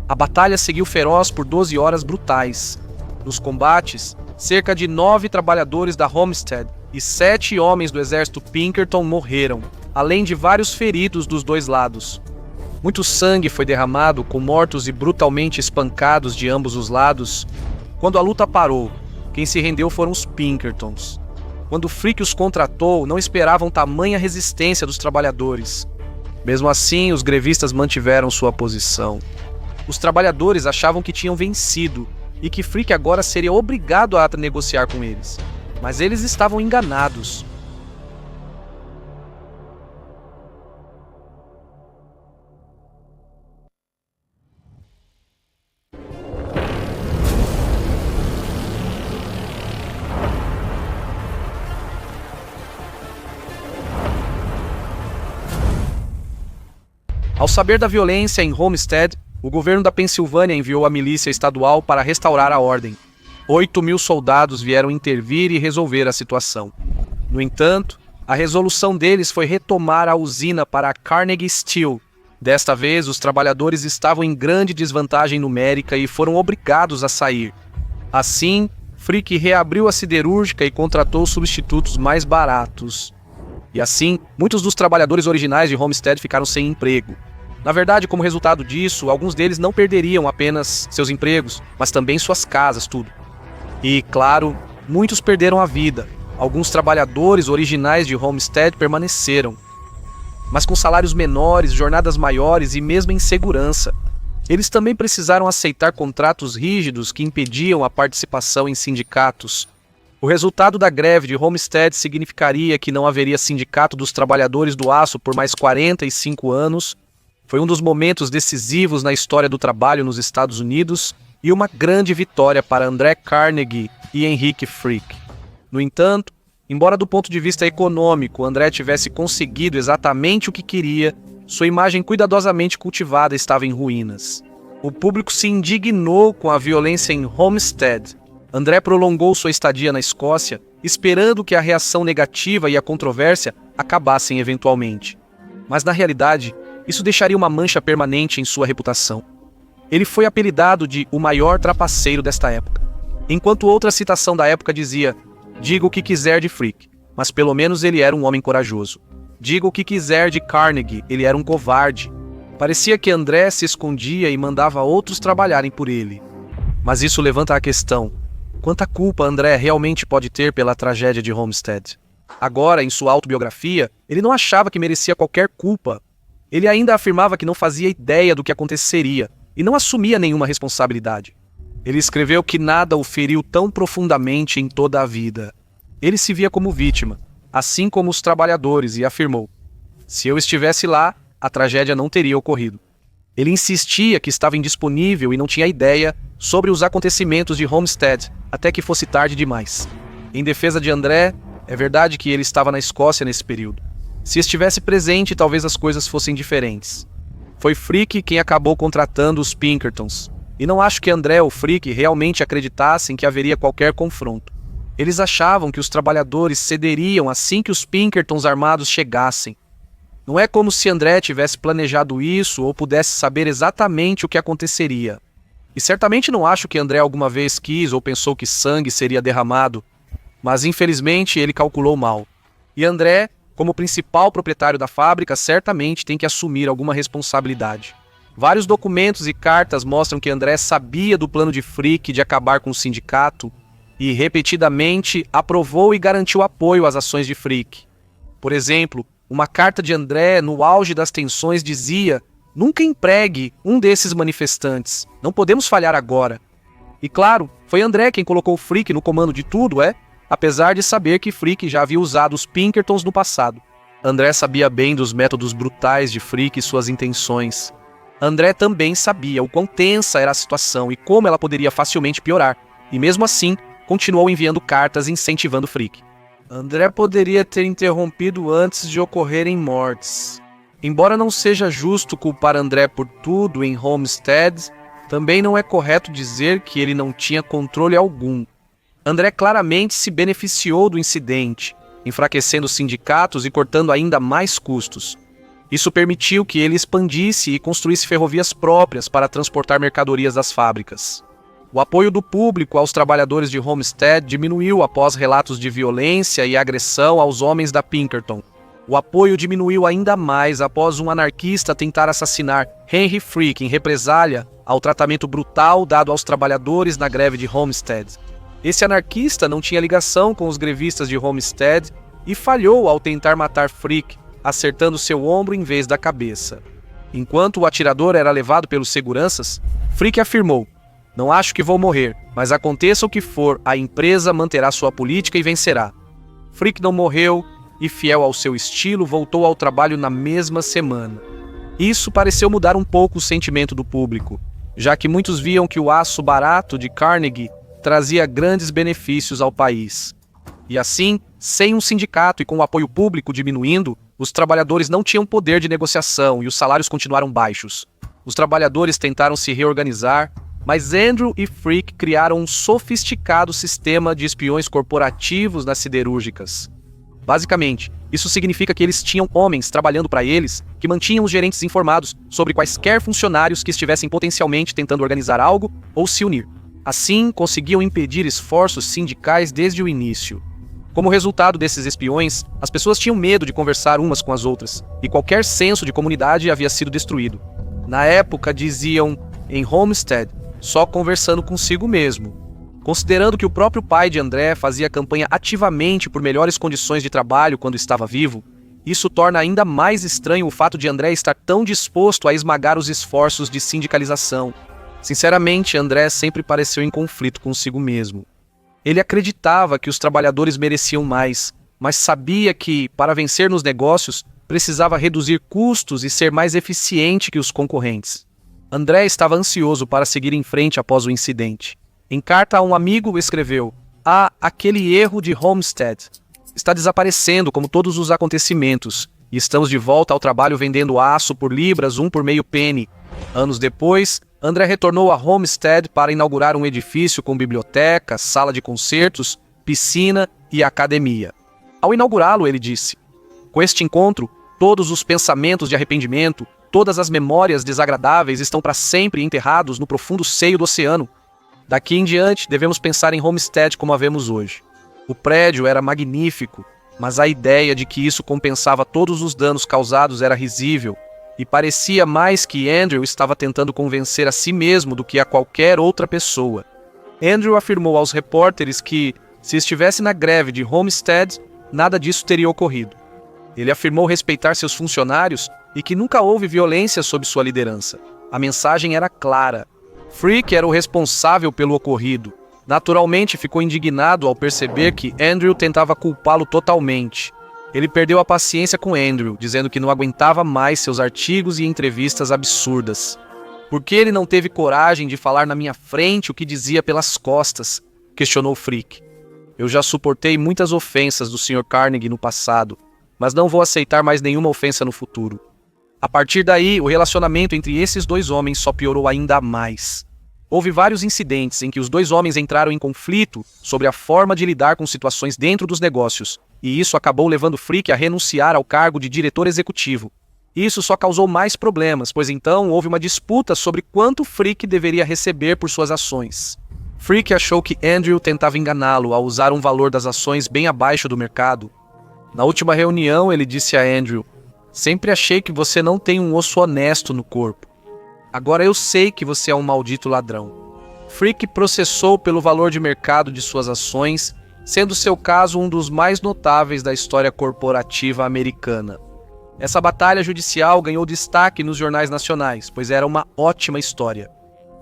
A batalha seguiu feroz por 12 horas brutais. Nos combates, cerca de 9 trabalhadores da Homestead e 7 homens do exército Pinkerton morreram, além de vários feridos dos dois lados. Muito sangue foi derramado, com mortos e brutalmente espancados de ambos os lados. Quando a luta parou, quem se rendeu foram os Pinkertons. Quando Frick os contratou, não esperavam tamanha resistência dos trabalhadores. Mesmo assim, os grevistas mantiveram sua posição. Os trabalhadores achavam que tinham vencido e que Frick agora seria obrigado a negociar com eles. Mas eles estavam enganados. Ao saber da violência em Homestead, o governo da Pensilvânia enviou a milícia estadual para restaurar a ordem. 8.000 soldados vieram intervir e resolver a situação. No entanto, a resolução deles foi retomar a usina para a Carnegie Steel. Desta vez, os trabalhadores estavam em grande desvantagem numérica e foram obrigados a sair. Assim, Frick reabriu a siderúrgica e contratou substitutos mais baratos. E assim, muitos dos trabalhadores originais de Homestead ficaram sem emprego. Na verdade, como resultado disso, alguns deles não perderiam apenas seus empregos, mas também suas casas, tudo. E, claro, muitos perderam a vida. Alguns trabalhadores originais de Homestead permaneceram, mas com salários menores, jornadas maiores e mesmo insegurança. Eles também precisaram aceitar contratos rígidos que impediam a participação em sindicatos. O resultado da greve de Homestead significaria que não haveria sindicato dos trabalhadores do aço por mais 45 anos. Foi um dos momentos decisivos na história do trabalho nos Estados Unidos e uma grande vitória para André Carnegie e Henrik Frick. No entanto, embora do ponto de vista econômico André tivesse conseguido exatamente o que queria, sua imagem cuidadosamente cultivada estava em ruínas. O público se indignou com a violência em Homestead. André prolongou sua estadia na Escócia, esperando que a reação negativa e a controvérsia acabassem eventualmente. Mas na realidade, isso deixaria uma mancha permanente em sua reputação. Ele foi apelidado de o maior trapaceiro desta época. Enquanto outra citação da época dizia: diga o que quiser de Frick, mas pelo menos ele era um homem corajoso. Diga o que quiser de Carnegie, ele era um covarde. Parecia que André se escondia e mandava outros trabalharem por ele. Mas isso levanta a questão: quanta culpa André realmente pode ter pela tragédia de Homestead? Agora, em sua autobiografia, ele não achava que merecia qualquer culpa. Ele ainda afirmava que não fazia ideia do que aconteceria e não assumia nenhuma responsabilidade. Ele escreveu que nada o feriu tão profundamente em toda a vida. Ele se via como vítima, assim como os trabalhadores, e afirmou: se eu estivesse lá, a tragédia não teria ocorrido. Ele insistia que estava indisponível e não tinha ideia sobre os acontecimentos de Homestead até que fosse tarde demais. Em defesa de André, é verdade que ele estava na Escócia nesse período. Se estivesse presente, talvez as coisas fossem diferentes. Foi Frick quem acabou contratando os Pinkertons, e não acho que André ou Frick realmente acreditassem que haveria qualquer confronto. Eles achavam que os trabalhadores cederiam assim que os Pinkertons armados chegassem. Não é como se André tivesse planejado isso ou pudesse saber exatamente o que aconteceria. E certamente não acho que André alguma vez quis ou pensou que sangue seria derramado, mas infelizmente ele calculou mal. E André, como principal proprietário da fábrica, certamente tem que assumir alguma responsabilidade. Vários documentos e cartas mostram que André sabia do plano de Frick de acabar com o sindicato e repetidamente aprovou e garantiu apoio às ações de Frick. Por exemplo, uma carta de André no auge das tensões dizia: nunca empregue um desses manifestantes, não podemos falhar agora. E claro, foi André quem colocou Frick no comando de tudo, apesar de saber que Frick já havia usado os Pinkertons no passado. André sabia bem dos métodos brutais de Frick e suas intenções. André também sabia o quão tensa era a situação e como ela poderia facilmente piorar, e mesmo assim, continuou enviando cartas incentivando Frick. André poderia ter interrompido antes de ocorrerem mortes. Embora não seja justo culpar André por tudo em Homestead, também não é correto dizer que ele não tinha controle algum. André claramente se beneficiou do incidente, enfraquecendo os sindicatos e cortando ainda mais custos. Isso permitiu que ele expandisse e construísse ferrovias próprias para transportar mercadorias das fábricas. O apoio do público aos trabalhadores de Homestead diminuiu após relatos de violência e agressão aos homens da Pinkerton. O apoio diminuiu ainda mais após um anarquista tentar assassinar Henry Frick em represália ao tratamento brutal dado aos trabalhadores na greve de Homestead. Esse anarquista não tinha ligação com os grevistas de Homestead e falhou ao tentar matar Frick, acertando seu ombro em vez da cabeça. Enquanto o atirador era levado pelos seguranças, Frick afirmou: não acho que vou morrer, mas aconteça o que for, a empresa manterá sua política e vencerá. Frick não morreu e, fiel ao seu estilo, voltou ao trabalho na mesma semana. Isso pareceu mudar um pouco o sentimento do público, já que muitos viam que o aço barato de Carnegie trazia grandes benefícios ao país. E assim, sem um sindicato e com o apoio público diminuindo, os trabalhadores não tinham poder de negociação e os salários continuaram baixos. Os trabalhadores tentaram se reorganizar, mas Andrew e Frick criaram um sofisticado sistema de espiões corporativos nas siderúrgicas. Basicamente, isso significa que eles tinham homens trabalhando para eles que mantinham os gerentes informados sobre quaisquer funcionários que estivessem potencialmente tentando organizar algo ou se unir. Assim, conseguiam impedir esforços sindicais desde o início. Como resultado desses espiões, as pessoas tinham medo de conversar umas com as outras, e qualquer senso de comunidade havia sido destruído. Na época, diziam, em Homestead, só conversando consigo mesmo. Considerando que o próprio pai de André fazia campanha ativamente por melhores condições de trabalho quando estava vivo, isso torna ainda mais estranho o fato de André estar tão disposto a esmagar os esforços de sindicalização. Sinceramente, André sempre pareceu em conflito consigo mesmo. Ele acreditava que os trabalhadores mereciam mais, mas sabia que, para vencer nos negócios, precisava reduzir custos e ser mais eficiente que os concorrentes. André estava ansioso para seguir em frente após o incidente. Em carta a um amigo, escreveu: aquele erro de Homestead está desaparecendo como todos os acontecimentos, e estamos de volta ao trabalho vendendo aço por libras, um por meio penny. Anos depois, André retornou a Homestead para inaugurar um edifício com biblioteca, sala de concertos, piscina e academia. Ao inaugurá-lo, ele disse: com este encontro, todos os pensamentos de arrependimento, todas as memórias desagradáveis estão para sempre enterrados no profundo seio do oceano. Daqui em diante, devemos pensar em Homestead como a vemos hoje. O prédio era magnífico, mas a ideia de que isso compensava todos os danos causados era risível, e parecia mais que Andrew estava tentando convencer a si mesmo do que a qualquer outra pessoa. Andrew afirmou aos repórteres que, se estivesse na greve de Homestead, nada disso teria ocorrido. Ele afirmou respeitar seus funcionários e que nunca houve violência sob sua liderança. A mensagem era clara. Frick era o responsável pelo ocorrido. Naturalmente ficou indignado ao perceber que Andrew tentava culpá-lo totalmente. Ele perdeu a paciência com Andrew, dizendo que não aguentava mais seus artigos e entrevistas absurdas. Por que ele não teve coragem de falar na minha frente o que dizia pelas costas? Questionou Frick. Eu já suportei muitas ofensas do Sr. Carnegie no passado, mas não vou aceitar mais nenhuma ofensa no futuro. A partir daí, o relacionamento entre esses dois homens só piorou ainda mais. Houve vários incidentes em que os dois homens entraram em conflito sobre a forma de lidar com situações dentro dos negócios, e isso acabou levando Frick a renunciar ao cargo de diretor executivo. Isso só causou mais problemas, pois então houve uma disputa sobre quanto Frick deveria receber por suas ações. Frick achou que Andrew tentava enganá-lo ao usar um valor das ações bem abaixo do mercado. Na última reunião, ele disse a Andrew: "Sempre achei que você não tem um osso honesto no corpo. Agora eu sei que você é um maldito ladrão." Frick processou pelo valor de mercado de suas ações, sendo seu caso um dos mais notáveis da história corporativa americana. Essa batalha judicial ganhou destaque nos jornais nacionais, pois era uma ótima história.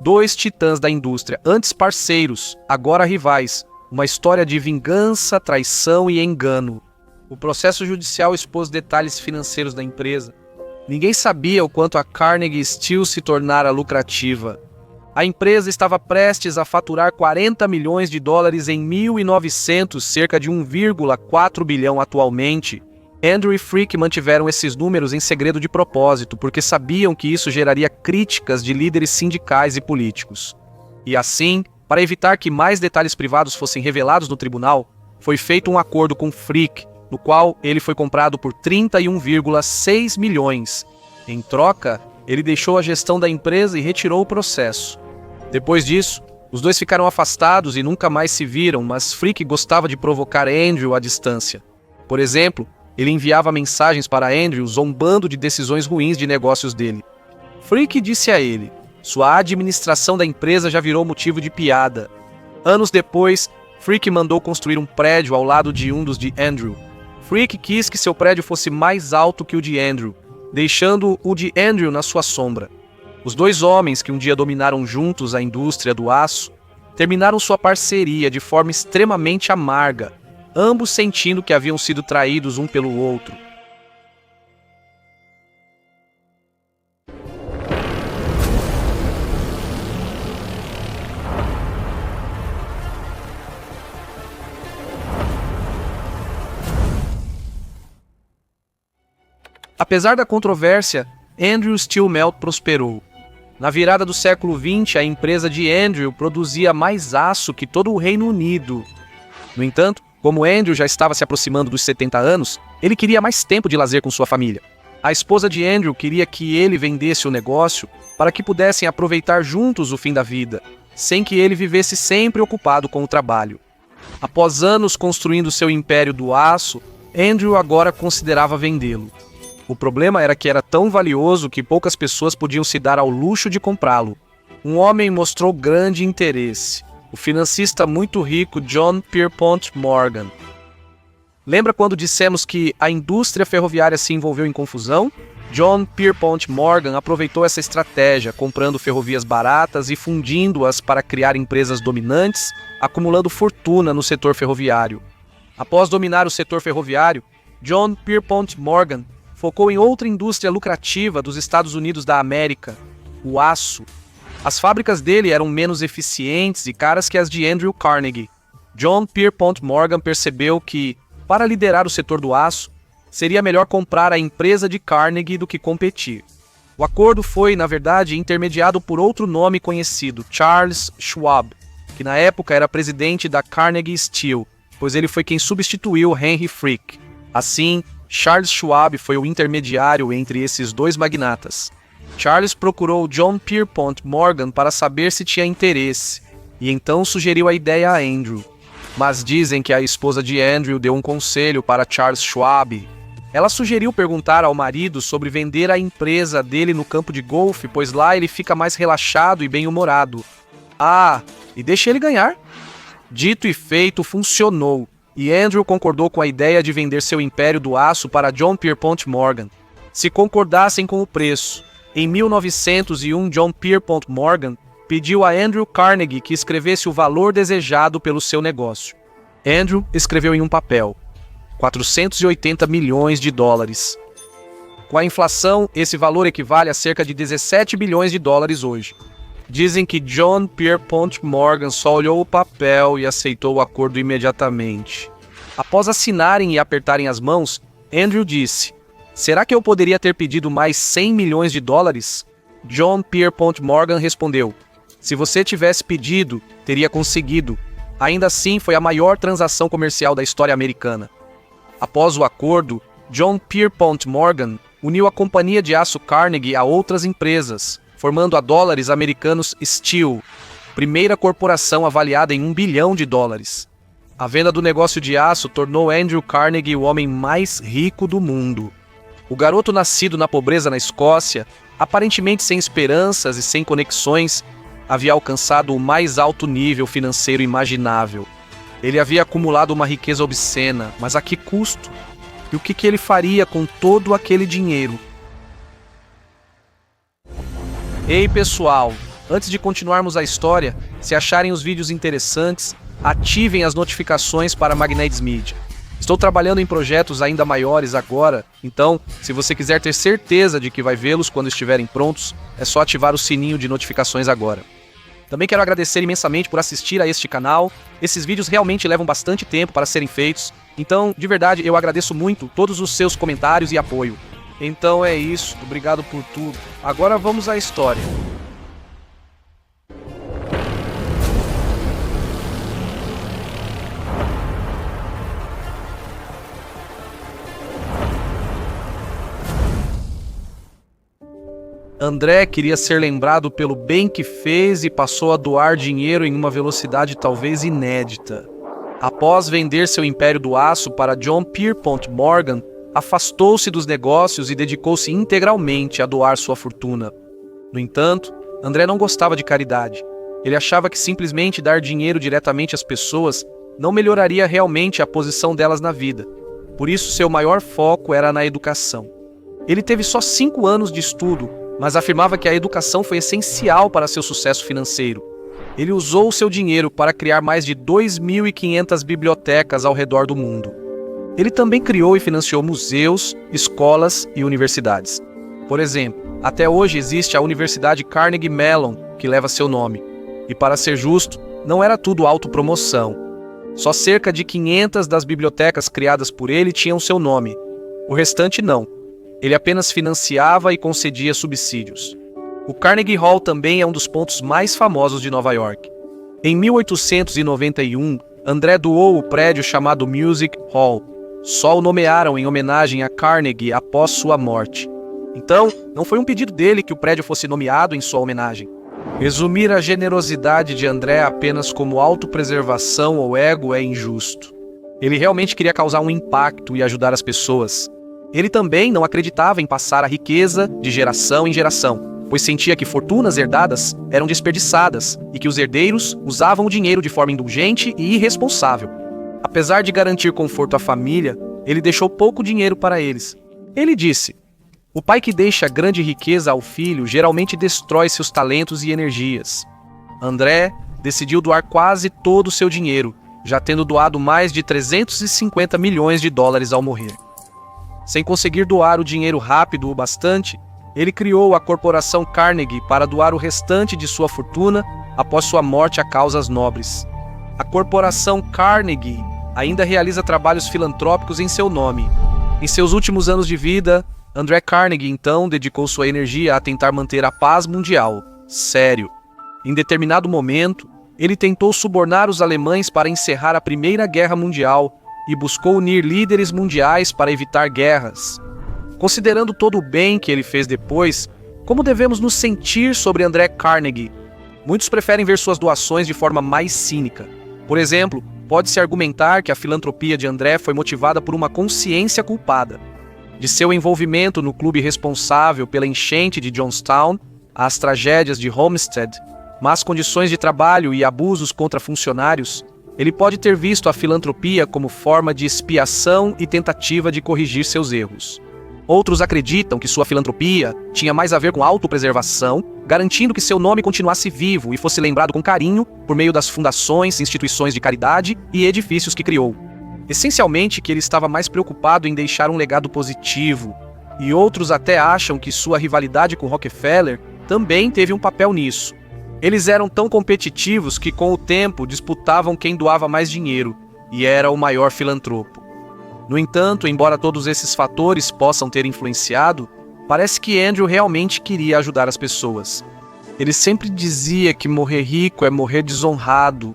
Dois titãs da indústria, antes parceiros, agora rivais, uma história de vingança, traição e engano. O processo judicial expôs detalhes financeiros da empresa. Ninguém sabia o quanto a Carnegie Steel se tornara lucrativa. A empresa estava prestes a faturar 40 milhões de dólares em 1900, cerca de 1,4 bilhão atualmente. Andrew e Frick mantiveram esses números em segredo de propósito, porque sabiam que isso geraria críticas de líderes sindicais e políticos. E assim, para evitar que mais detalhes privados fossem revelados no tribunal, foi feito um acordo com Frick, no qual ele foi comprado por 31,6 milhões. Em troca, ele deixou a gestão da empresa e retirou o processo. Depois disso, os dois ficaram afastados e nunca mais se viram, mas Frick gostava de provocar Andrew à distância. Por exemplo, ele enviava mensagens para Andrew zombando de decisões ruins de negócios dele. Frick disse a ele: sua administração da empresa já virou motivo de piada. Anos depois, Frick mandou construir um prédio ao lado de um dos de Andrew. Frick quis que seu prédio fosse mais alto que o de Andrew, deixando o de Andrew na sua sombra. Os dois homens que um dia dominaram juntos a indústria do aço, terminaram sua parceria de forma extremamente amarga, ambos sentindo que haviam sido traídos um pelo outro. Apesar da controvérsia, Andrew Steel Melt prosperou. Na virada do século XX, a empresa de Andrew produzia mais aço que todo o Reino Unido. No entanto, como Andrew já estava se aproximando dos 70 anos, ele queria mais tempo de lazer com sua família. A esposa de Andrew queria que ele vendesse o negócio para que pudessem aproveitar juntos o fim da vida, sem que ele vivesse sempre ocupado com o trabalho. Após anos construindo seu império do aço, Andrew agora considerava vendê-lo. O problema era que era tão valioso que poucas pessoas podiam se dar ao luxo de comprá-lo. Um homem mostrou grande interesse: o financista muito rico John Pierpont Morgan. Lembra quando dissemos que a indústria ferroviária se envolveu em confusão? John Pierpont Morgan aproveitou essa estratégia, comprando ferrovias baratas e fundindo-as para criar empresas dominantes, acumulando fortuna no setor ferroviário. Após dominar o setor ferroviário, John Pierpont Morgan focou em outra indústria lucrativa dos Estados Unidos da América: o aço. As fábricas dele eram menos eficientes e caras que as de Andrew Carnegie. John Pierpont Morgan percebeu que, para liderar o setor do aço, seria melhor comprar a empresa de Carnegie do que competir. O acordo foi, na verdade, intermediado por outro nome conhecido, Charles Schwab, que na época era presidente da Carnegie Steel, pois ele foi quem substituiu Henry Frick. Assim, Charles Schwab foi o intermediário entre esses dois magnatas. Charles procurou John Pierpont Morgan para saber se tinha interesse, e então sugeriu a ideia a Andrew. Mas dizem que a esposa de Andrew deu um conselho para Charles Schwab. Ela sugeriu perguntar ao marido sobre vender a empresa dele no campo de golfe, pois lá ele fica mais relaxado e bem-humorado. Ah, e deixe ele ganhar. Dito e feito, funcionou, e Andrew concordou com a ideia de vender seu império do aço para John Pierpont Morgan, se concordassem com o preço. Em 1901, John Pierpont Morgan pediu a Andrew Carnegie que escrevesse o valor desejado pelo seu negócio. Andrew escreveu em um papel: 480 milhões de dólares. Com a inflação, esse valor equivale a cerca de 17 bilhões de dólares hoje. Dizem que John Pierpont Morgan só olhou o papel e aceitou o acordo imediatamente. Após assinarem e apertarem as mãos, Andrew disse: "Será que eu poderia ter pedido mais 100 milhões de dólares?" John Pierpont Morgan respondeu: "Se você tivesse pedido, teria conseguido." Ainda assim, foi a maior transação comercial da história americana. Após o acordo, John Pierpont Morgan uniu a companhia de aço Carnegie a outras empresas, formando a dólares americanos Steel, primeira corporação avaliada em $1 bilhão. A venda do negócio de aço tornou Andrew Carnegie o homem mais rico do mundo. O garoto nascido na pobreza na Escócia, aparentemente sem esperanças e sem conexões, havia alcançado o mais alto nível financeiro imaginável. Ele havia acumulado uma riqueza obscena, mas a que custo? E o que ele faria com todo aquele dinheiro? Ei pessoal, antes de continuarmos a história, se acharem os vídeos interessantes, ativem as notificações para Magnetics Media. Estou trabalhando em projetos ainda maiores agora, então, se você quiser ter certeza de que vai vê-los quando estiverem prontos, é só ativar o sininho de notificações agora. Também quero agradecer imensamente por assistir a este canal. Esses vídeos realmente levam bastante tempo para serem feitos, então, de verdade, eu agradeço muito todos os seus comentários e apoio. Então é isso, obrigado por tudo. Agora vamos à história. André queria ser lembrado pelo bem que fez e passou a doar dinheiro em uma velocidade talvez inédita. Após vender seu império do aço para John Pierpont Morgan, afastou-se dos negócios e dedicou-se integralmente a doar sua fortuna. No entanto, André não gostava de caridade. Ele achava que simplesmente dar dinheiro diretamente às pessoas não melhoraria realmente a posição delas na vida. Por isso, seu maior foco era na educação. Ele teve só 5 anos de estudo, mas afirmava que a educação foi essencial para seu sucesso financeiro. Ele usou seu dinheiro para criar mais de 2.500 bibliotecas ao redor do mundo. Ele também criou e financiou museus, escolas e universidades. Por exemplo, até hoje existe a Universidade Carnegie Mellon, que leva seu nome. E para ser justo, não era tudo autopromoção. Só cerca de 500 das bibliotecas criadas por ele tinham seu nome. O restante não. Ele apenas financiava e concedia subsídios. O Carnegie Hall também é um dos pontos mais famosos de Nova York. Em 1891, André doou o prédio chamado Music Hall. Só o nomearam em homenagem a Carnegie após sua morte. Então, não foi um pedido dele que o prédio fosse nomeado em sua homenagem. Resumir a generosidade de André apenas como autopreservação ou ego é injusto. Ele realmente queria causar um impacto e ajudar as pessoas. Ele também não acreditava em passar a riqueza de geração em geração, pois sentia que fortunas herdadas eram desperdiçadas e que os herdeiros usavam o dinheiro de forma indulgente e irresponsável. Apesar de garantir conforto à família, ele deixou pouco dinheiro para eles. Ele disse: "O pai que deixa grande riqueza ao filho geralmente destrói seus talentos e energias." André decidiu doar quase todo o seu dinheiro, já tendo doado mais de 350 milhões de dólares ao morrer. Sem conseguir doar o dinheiro rápido o bastante, ele criou a corporação Carnegie para doar o restante de sua fortuna após sua morte a causas nobres. A corporação Carnegie ainda realiza trabalhos filantrópicos em seu nome. Em seus últimos anos de vida, André Carnegie então dedicou sua energia a tentar manter a paz mundial. Sério. Em determinado momento, ele tentou subornar os alemães para encerrar a Primeira Guerra Mundial e buscou unir líderes mundiais para evitar guerras. Considerando todo o bem que ele fez depois, Como devemos nos sentir sobre André Carnegie? Muitos preferem ver suas doações de forma mais cínica. Por exemplo, pode-se argumentar que a filantropia de André foi motivada por uma consciência culpada. De seu envolvimento no clube responsável pela enchente de Johnstown, às tragédias de Homestead, más condições de trabalho e abusos contra funcionários, ele pode ter visto a filantropia como forma de expiação e tentativa de corrigir seus erros. Outros acreditam que sua filantropia tinha mais a ver com autopreservação, garantindo que seu nome continuasse vivo e fosse lembrado com carinho por meio das fundações, instituições de caridade e edifícios que criou. Essencialmente que ele estava mais preocupado em deixar um legado positivo, e outros até acham que sua rivalidade com Rockefeller também teve um papel nisso. Eles eram tão competitivos que com o tempo disputavam quem doava mais dinheiro, e era o maior filantropo. No entanto, embora todos esses fatores possam ter influenciado, parece que Andrew realmente queria ajudar as pessoas. Ele sempre dizia que morrer rico é morrer desonrado.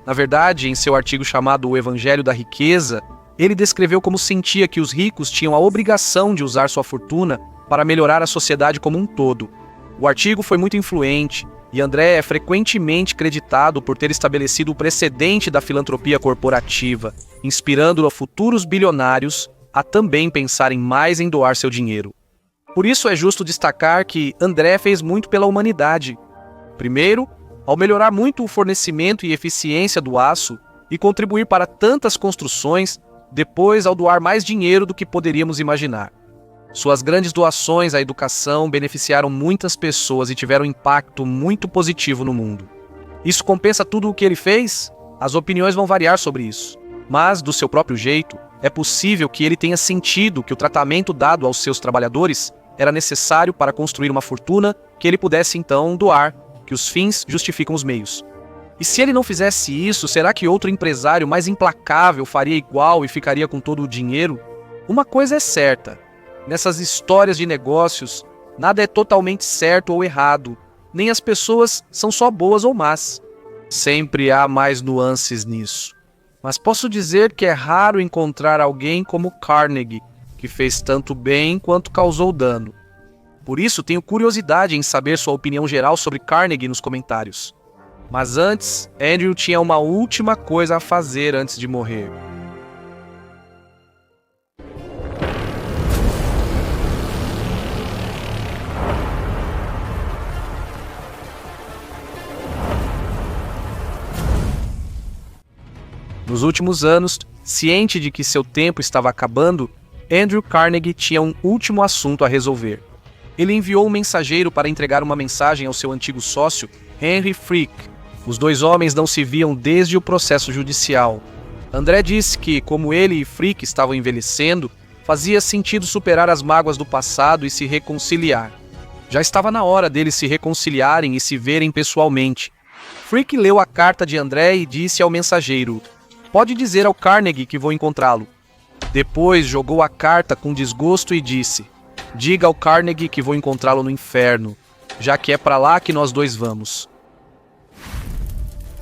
Na verdade, em seu artigo chamado O Evangelho da Riqueza, ele descreveu como sentia que os ricos tinham a obrigação de usar sua fortuna para melhorar a sociedade como um todo. O artigo foi muito influente, e André é frequentemente creditado por ter estabelecido o precedente da filantropia corporativa, inspirando futuros bilionários a também pensarem mais em doar seu dinheiro. Por isso é justo destacar que André fez muito pela humanidade. Primeiro, ao melhorar muito o fornecimento e eficiência do aço e contribuir para tantas construções, depois ao doar mais dinheiro do que poderíamos imaginar. Suas grandes doações à educação beneficiaram muitas pessoas e tiveram um impacto muito positivo no mundo. Isso compensa tudo o que ele fez? As opiniões vão variar sobre isso. Mas, do seu próprio jeito, é possível que ele tenha sentido que o tratamento dado aos seus trabalhadores era necessário para construir uma fortuna que ele pudesse então doar, que os fins justificam os meios. E se ele não fizesse isso, será que outro empresário mais implacável faria igual e ficaria com todo o dinheiro? Uma coisa é certa. Nessas histórias de negócios, nada é totalmente certo ou errado, nem as pessoas são só boas ou más. Sempre há mais nuances nisso. Mas posso dizer que é raro encontrar alguém como Carnegie, que fez tanto bem quanto causou dano. Por isso, tenho curiosidade em saber sua opinião geral sobre Carnegie nos comentários. Mas antes, Andrew tinha uma última coisa a fazer antes de morrer. Nos últimos anos, ciente de que seu tempo estava acabando, Andrew Carnegie tinha um último assunto a resolver. Ele enviou um mensageiro para entregar uma mensagem ao seu antigo sócio, Henry Frick. Os dois homens não se viam desde o processo judicial. André disse que, como ele e Frick estavam envelhecendo, fazia sentido superar as mágoas do passado e se reconciliar. Já estava na hora deles se reconciliarem e se verem pessoalmente. Frick leu a carta de André e disse ao mensageiro: "Pode dizer ao Carnegie que vou encontrá-lo." Depois jogou a carta com desgosto e disse: "Diga ao Carnegie que vou encontrá-lo no inferno, já que é para lá que nós dois vamos."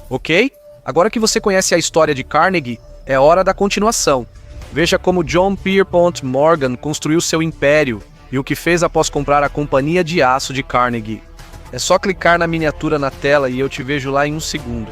Ok? Agora que você conhece a história de Carnegie, é hora da continuação. Veja como John Pierpont Morgan construiu seu império e o que fez após comprar a Companhia de Aço de Carnegie. É só clicar na miniatura na tela e eu te vejo lá em um segundo.